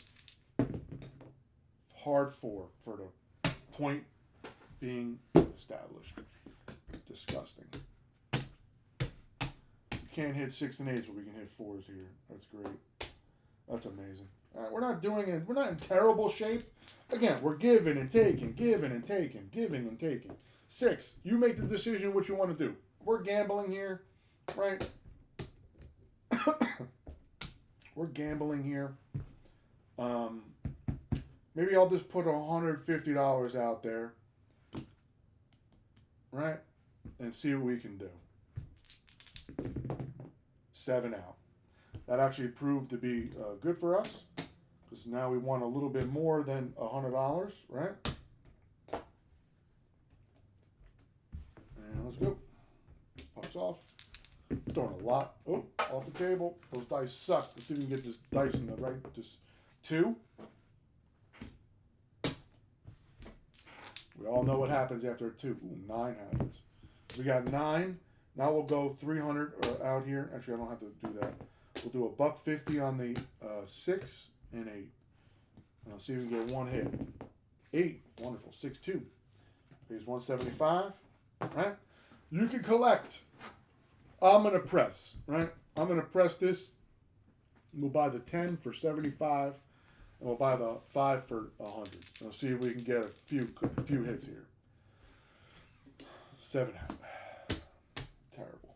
hard 4 for the point being established. Disgusting. You can't hit 6 and 8s, but we can hit 4s here. That's great. That's amazing. All right, we're not doing it. We're not in terrible shape. Again, we're giving and taking, giving and taking, giving and taking. 6. You make the decision what you want to do. We're gambling here, right? We're gambling here. Maybe I'll just put $150 out there, right? And see what we can do. 7 out. That actually proved to be good for us because now we won a little bit more than $100, right? And let's go. Pops off. Throwing a lot. Oh, off the table. Those dice suck. Let's see if we can get this dice in the right. Just 2. We all know what happens after a 2. Ooh, 9 happens. We got 9. Now we'll go 300 out here. Actually, I don't have to do that. We'll do $1.50 on the 6 and 8. And I'll see if we can get 1 hit. 8. Wonderful. 6-2. Pays $175. Right? You can collect. I'm going to press. Right? I'm going to press this. We'll buy the 10 for $75. And we'll buy the 5 for $100. We'll see if we can get a few hits here. 7 out. Terrible.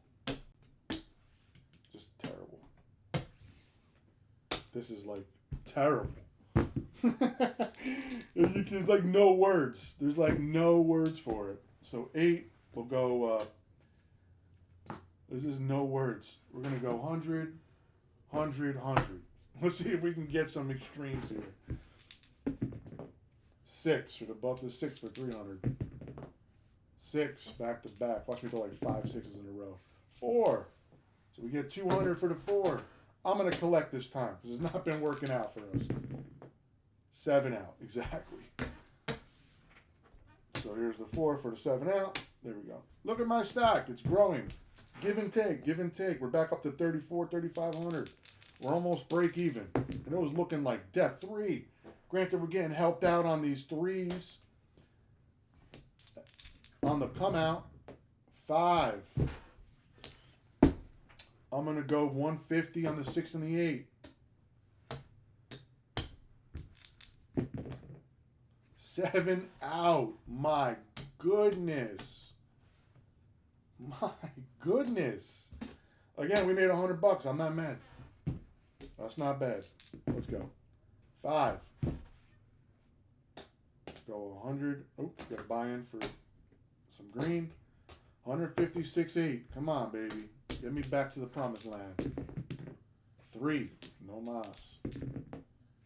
Just terrible. This is like terrible. There's like no words. There's like no words for it. So 8, we'll go, this is no words. We're going to go 100, 100, 100. Let's see if we can get some extremes here. 6 for both the 6 for 300. 6 back to back. Watch me go like 5 6s in a row. 4. So we get 200 for the 4. I'm going to collect this time because it's not been working out for us. 7 out. Exactly. So here's the 4 for the 7 out. There we go. Look at my stack. It's growing. Give and take. Give and take. We're back up to 34, 3,500. We're almost break even. And it was looking like death. 3. Granted, we're getting helped out on these 3s. On the come out. 5. I'm going to go 150 on the 6 and the 8. 7 out. My goodness. My goodness. Again, we made $100. I'm not mad. That's not bad. Let's go. 5. Go 100. Oh, got a buy-in for some green. 156.8. Come on, baby. Get me back to the promised land. 3. No mas.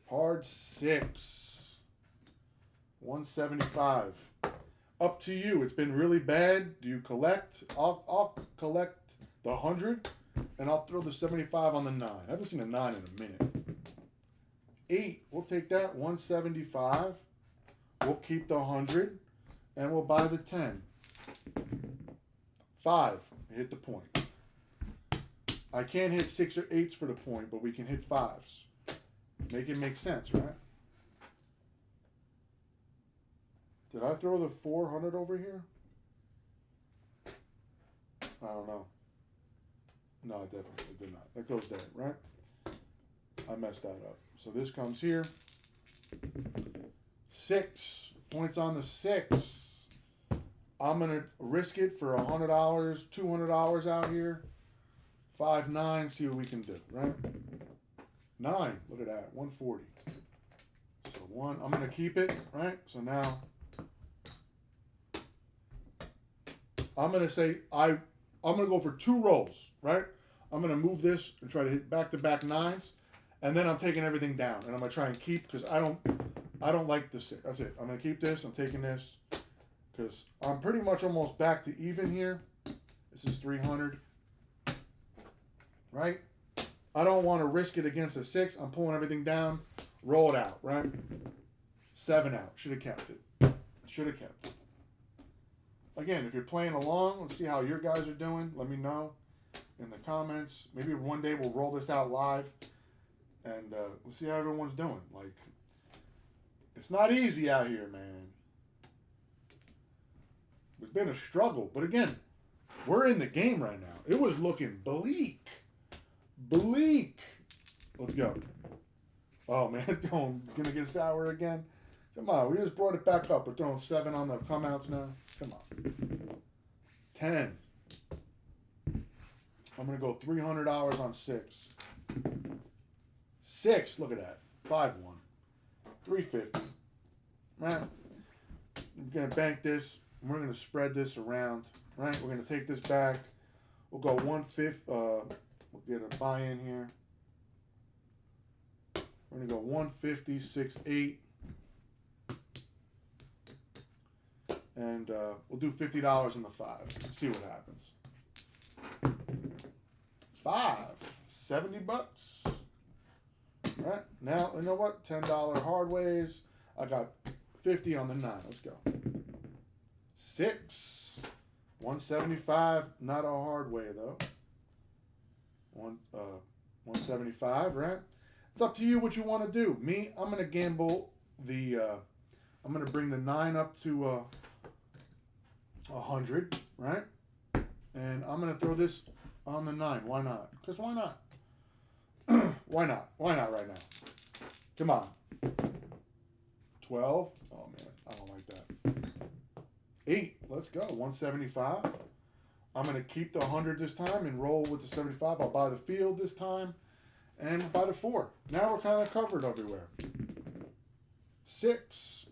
Hard 6. 175. Up to you. It's been really bad. Do you collect? I'll collect the 100, and I'll throw the 75 on the 9. I haven't seen a 9 in a minute. 8. We'll take that. 175. We'll keep the 100, and we'll buy the 10. 5. Hit the point. I can't hit 6 or 8s for the point, but we can hit 5s. Make it make sense, right? Did I throw the 400 over here? I don't know. No, I definitely did not. That goes there, right? I messed that up. So this comes here. 6. Points on the 6. I'm going to risk it for $100, $200 out here. 5, 9, see what we can do, right? 9, look at that, 140. So 1, I'm going to keep it, right? So now, I'm going to say, I'm going to go for 2 rolls, right? I'm going to move this and try to hit back-to-back 9s, and then I'm taking everything down, and I'm going to try and keep, because I don't like the 6. That's it. I'm going to keep this, I'm taking this, because I'm pretty much almost back to even here. This is 300. Right? I don't want to risk it against a 6. I'm pulling everything down. Roll it out, right? 7 out. Should have kept it. Should have kept it. Again, if you're playing along, let's see how your guys are doing. Let me know in the comments. Maybe one day we'll roll this out live. And we'll see how everyone's doing. Like, It's not easy out here, man. It's been a struggle. But again, we're in the game right now. It was looking bleak. Bleak. Let's go. Oh, man, it's gonna get sour again. Come on, we just brought it back up. We're throwing 7 on the come outs now. Come on. 10. I'm going to go $300 on 6. 6, look at that. 5-1. 350. Right? I'm going to bank this. And we're going to spread this around. Right? We're going to take this back. We'll go 1/5. We'll get a buy-in here. We're going to go 150, 6, 8. And we'll do $50 in the 5. Let's see what happens. 5, $70. All right, now you know what? $10 hard ways. I got 50 on the 9. Let's go. 6, 175. Not a hard way though. 175. Right. It's up to you what you want to do. Me, I'm gonna gamble the. I'm gonna bring the 9 up to 100, right? And I'm going to throw this on the 9. Why not? Because why not? Why not? Why not right now? Come on. 12. Oh, man. I don't like that. 8. Let's go. 175. I'm going to keep the 100 this time and roll with the 75. I'll buy the field this time and buy the 4. Now we're kind of covered everywhere. 6.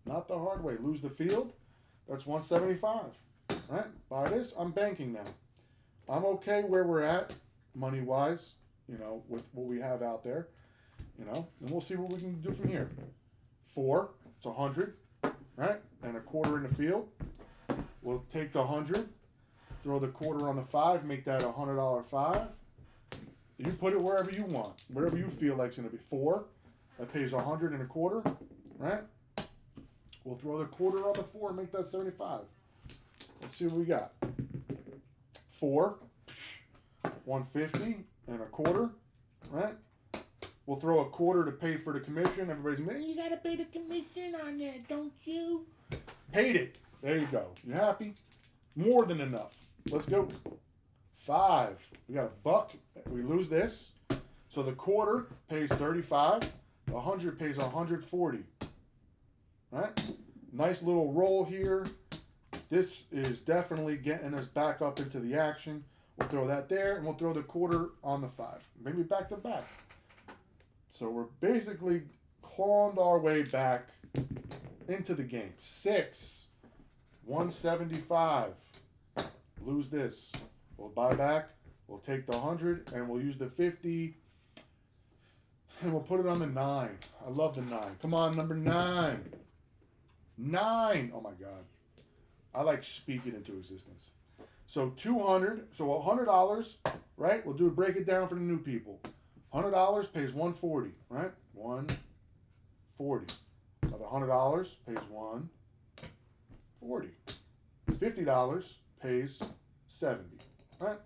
Not the hard way. Lose the field. That's 175, right? Buy this. I'm banking now. I'm okay where we're at, money-wise, you know, with what we have out there, you know, and we'll see what we can do from here. 4, it's 100, right? And a quarter in the field. We'll take the 100, throw the quarter on the 5, make that a $100 5. You put it wherever you want, wherever you feel like it's going to be. 4, that pays 100 and a quarter, right? We'll throw the quarter on the 4 and make that 75. Let's see what we got. 4, 150 and a quarter, right? We'll throw a quarter to pay for the commission. Everybody's like, you gotta pay the commission on that, don't you? Paid it. There you go. You happy? More than enough. Let's go. 5. We got a buck. We lose this. So the quarter pays 35. The 100 pays 140. Right? Nice little roll here. This is definitely getting us back up into the action. We'll throw that there, and we'll throw the quarter on the 5. Maybe back to back. So we're basically clawed our way back into the game. 6, 175. Lose this. We'll buy back. We'll take the 100, and we'll use the 50, and we'll put it on the 9. I love the 9. Come on, number 9. 9. Oh my God. I like speak it into existence. So 200. So $100, right? We'll break it down for the new people. $100 pays 140, right? 140. Another $100 pays 140. $50 pays 70, right?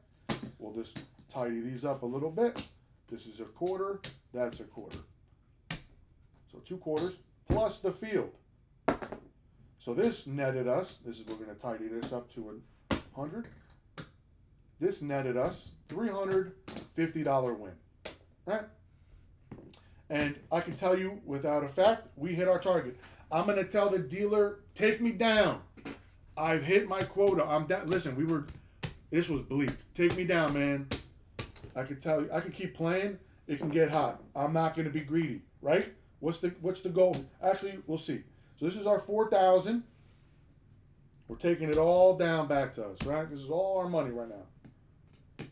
We'll just tidy these up a little bit. This is a quarter. That's a quarter. So 2 quarters plus the field. So this netted us, we're going to tidy this up to 100. This netted us $350 win, right? And I can tell you without a fact, we hit our target. I'm going to tell the dealer, take me down. I've hit my quota. I'm down. Listen, this was bleak. Take me down, man. I can tell you, I can keep playing. It can get hot. I'm not going to be greedy, right? What's the goal? Actually, we'll see. So this is our 4,000. We're taking it all down back to us, right? This is all our money right now. This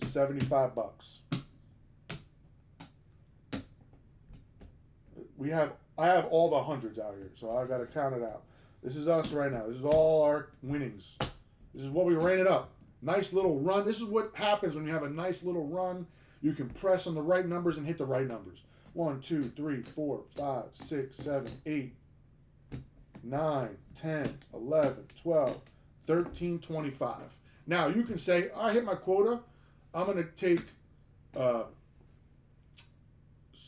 is $75. I have all the hundreds out here, so I got to count it out. This is us right now. This is all our winnings. This is what we ran it up. Nice little run. This is what happens when you have a nice little run. You can press on the right numbers and hit the right numbers. 1, 2, 3, 4, 5, 6, 7, 8, 9, 10, 11, 12, 13, 25. Now you can say, I hit my quota. I'm going to take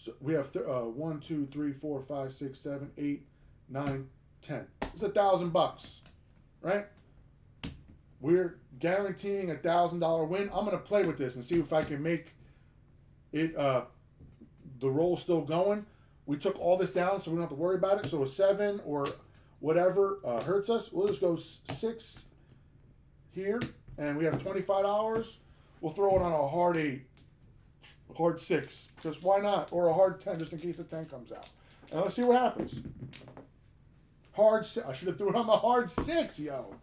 So we have 1, 2, 3, 4, 5, 6, 7, 8, 9, 10. It's $1,000, right? We're guaranteeing $1,000 win. I'm gonna play with this and see if I can make it the roll still going. We took all this down so we don't have to worry about it. So a 7 or whatever hurts us. We'll just go 6 here, and we have $25. We'll throw it on a hard 8, hard 6, just why not? Or a hard 10, just in case the 10 comes out. And let's see what happens. Hard 6. I should have threw it on the hard 6, yo.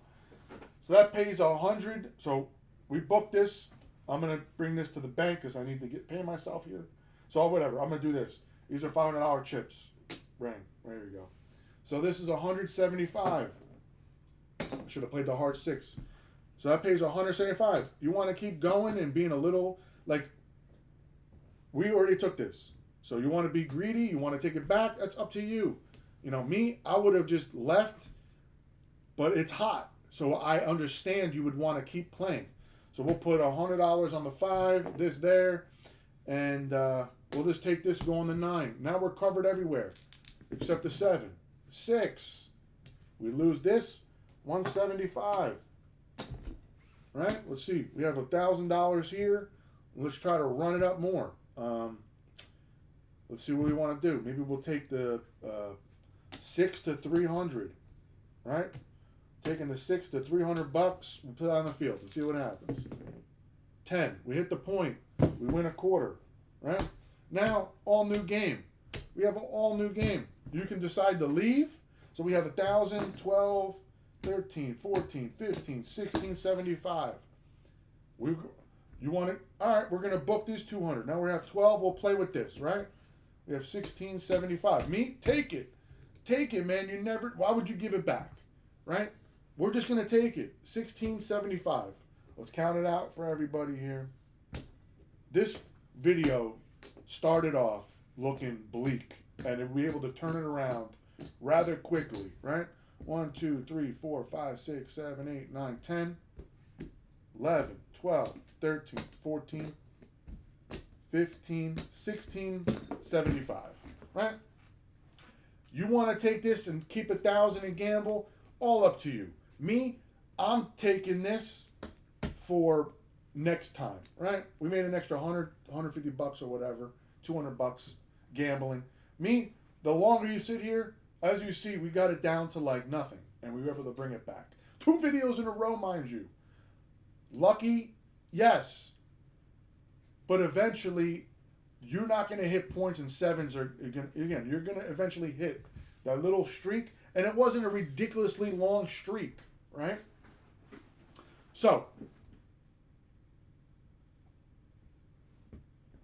So that pays 100. So we booked this. I'm gonna bring this to the bank because I need to pay myself here. So whatever. I'm gonna do this. These are $500 chips. Bang. There you go. So this is 175. I should have played the hard 6. So that pays 175. You want to keep going and being a little like we already took this. So you want to be greedy, you want to take it back, that's up to you. You know, me, I would have just left, but it's hot. So I understand you would want to keep playing. So we'll put $100 on the 5, this there, and we'll just take this, go on the 9. Now we're covered everywhere, except the 7. 6. We lose this, 175. Right? Let's see. We have $1,000 here. Let's try to run it up more. Let's see what we want to do. Maybe we'll take the 6 to 300. Right? Taking the 6 to $300. We'll put it on the field. Let's see what happens. 10. We hit the point. We win a quarter. Right? Now, all new game. We have an all new game. You can decide to leave. So we have 1,000, 12, 13, 14, 15, 16, 75. You want it? All right, we're going to book these 200. Now we have 12. We'll play with this, right? We have 16, 75. Me, take it. Take it, man. You never, why would you give it back, right? We're just going to take it. 16, 75. Let's count it out for everybody here. This video started off looking bleak, and we'll be able to turn it around rather quickly, right? 1, 2, 3, 4, 5, 6, 7, 8, 9, 10, 11, 12, 13, 14, 15, 16, 75, right? You want to take this and keep 1,000 and gamble? All up to you. Me, I'm taking this for next time, right? We made an extra 100, 150 bucks or whatever, 200 bucks gambling. Me, the longer you sit here, as you see, we got it down to like nothing, and we were able to bring it back. 2 videos in a row, mind you. Lucky, yes. But eventually, you're not going to hit points and 7s. Again, you're going to eventually hit that little streak, and it wasn't a ridiculously long streak, right? So,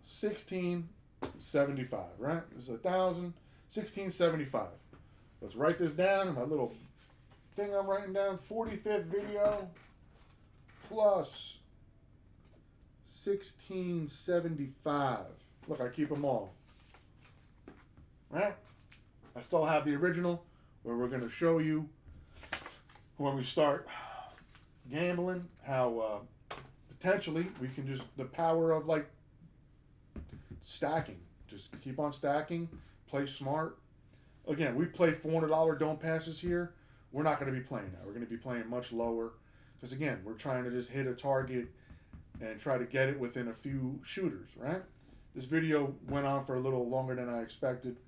1675, right? This is 1,000, 1675. Let's write this down in my little thing I'm writing down. 45th video plus 1675. Look, I keep them all. Right? I still have the original where we're going to show you when we start gambling how potentially we can just, the power of like stacking. Just keep on stacking, play smart. Again, we play $400 don't passes here. We're not going to be playing that. We're going to be playing much lower because, again, we're trying to just hit a target and try to get it within a few shooters, right? This video went on for a little longer than I expected,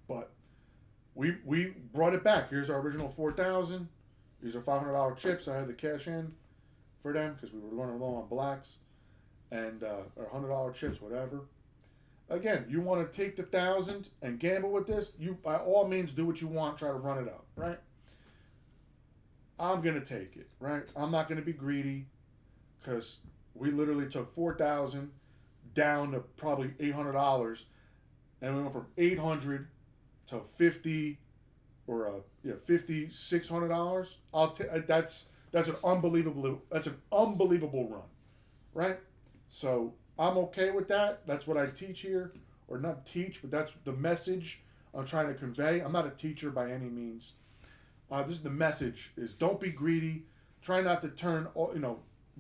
but we brought it back. Here's our original 4,000. These are $500 chips. I had to cash in for them because we were running low on blacks and or $100 chips, whatever. Again, you want to take the 1,000 and gamble with this. You, by all means, do what you want. Try to run it up, right? I'm going to take it, right? I'm not going to be greedy because we literally took 4,000 down to probably $800, and we went from 800 to 50 or $600. That's an unbelievable run, right? So I'm okay with that. That's what I teach here, or not teach, but that's the message I'm trying to convey. I'm not a teacher by any means. This is the message: is don't be greedy. Try not to turn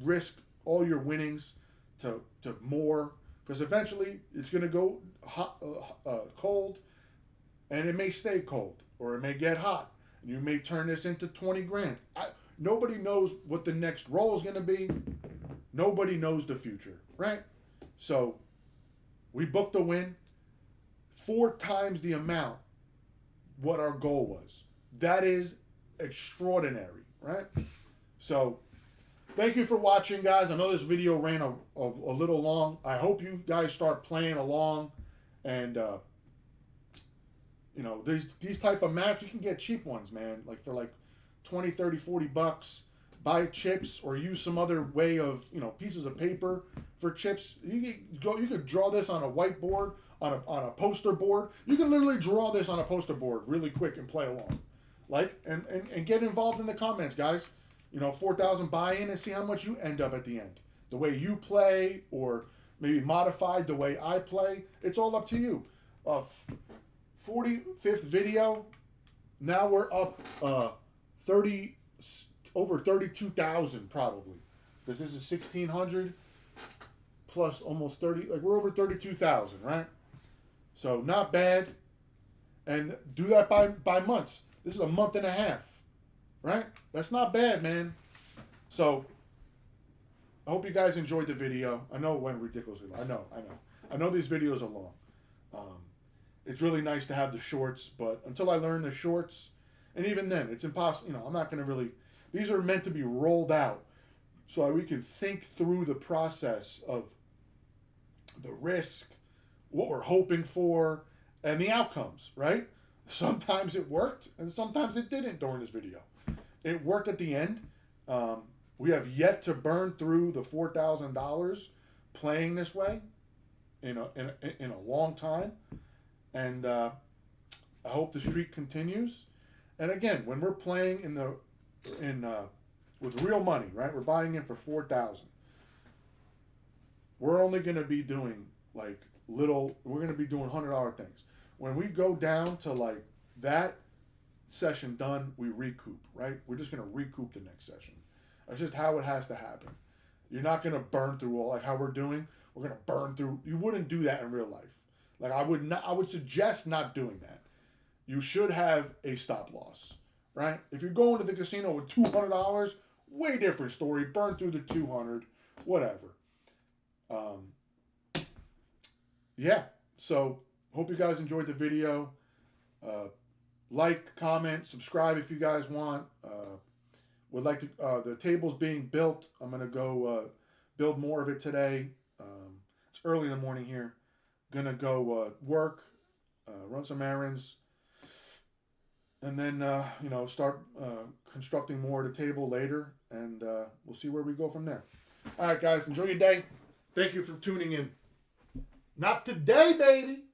risk all your winnings to more. because eventually it's going to go hot, cold, and it may stay cold or it may get hot. You may turn this into 20 grand. Nobody knows what the next roll is going to be. Nobody knows the future, right? So we booked a win 4 times the amount what our goal was. That is extraordinary, right? So thank you for watching, guys. I know this video ran a little long. I hope you guys start playing along. And, you know, these type of maps, you can get cheap ones, man. Like for like 20, 30, 40 bucks. Buy chips or use some other way of, you know, pieces of paper for chips. You could draw this on a whiteboard, on a poster board. You can literally draw this on a poster board really quick and play along. Like, and get involved in the comments, guys. You know, 4,000 buy-in and see how much you end up at the end. The way you play or maybe modified the way I play. It's all up to you. 45th video. Now we're up 30... over 32,000 probably, because this is 1,600 plus almost 30. Like we're over 32,000, right? So not bad. And do that by months. This is a month and a half, right? That's not bad, man. So I hope you guys enjoyed the video. I know it went ridiculously long. I know these videos are long. It's really nice to have the shorts, but until I learn the shorts, and even then, it's impossible. You know, I'm not going to really. These are meant to be rolled out so that we can think through the process of the risk, what we're hoping for, and the outcomes, right? Sometimes it worked, and sometimes it didn't during this video. It worked at the end. We have yet to burn through the $4,000 playing this way in a long time. And I hope the streak continues. And again, when we're playing with real money, right? We're buying in for 4,000. We're only going to be doing like little. We're going to be doing $100 things. When we go down to like that session done, we recoup, right? We're just going to recoup the next session. That's just how it has to happen. You're not going to burn through all like how we're doing. We're going to burn through. You wouldn't do that in real life. Like I would not. I would suggest not doing that. You should have a stop loss. Right? If you're going to the casino with $200, way different story. Burn through the 200, whatever. Yeah. So hope you guys enjoyed the video. Like, comment, subscribe if you guys want. Would like to. The table's being built. I'm gonna go build more of it today. It's early in the morning here. Gonna go work, run some errands. And then, you know, start constructing more of the table later, and we'll see where we go from there. All right, guys, enjoy your day. Thank you for tuning in. Not today, baby.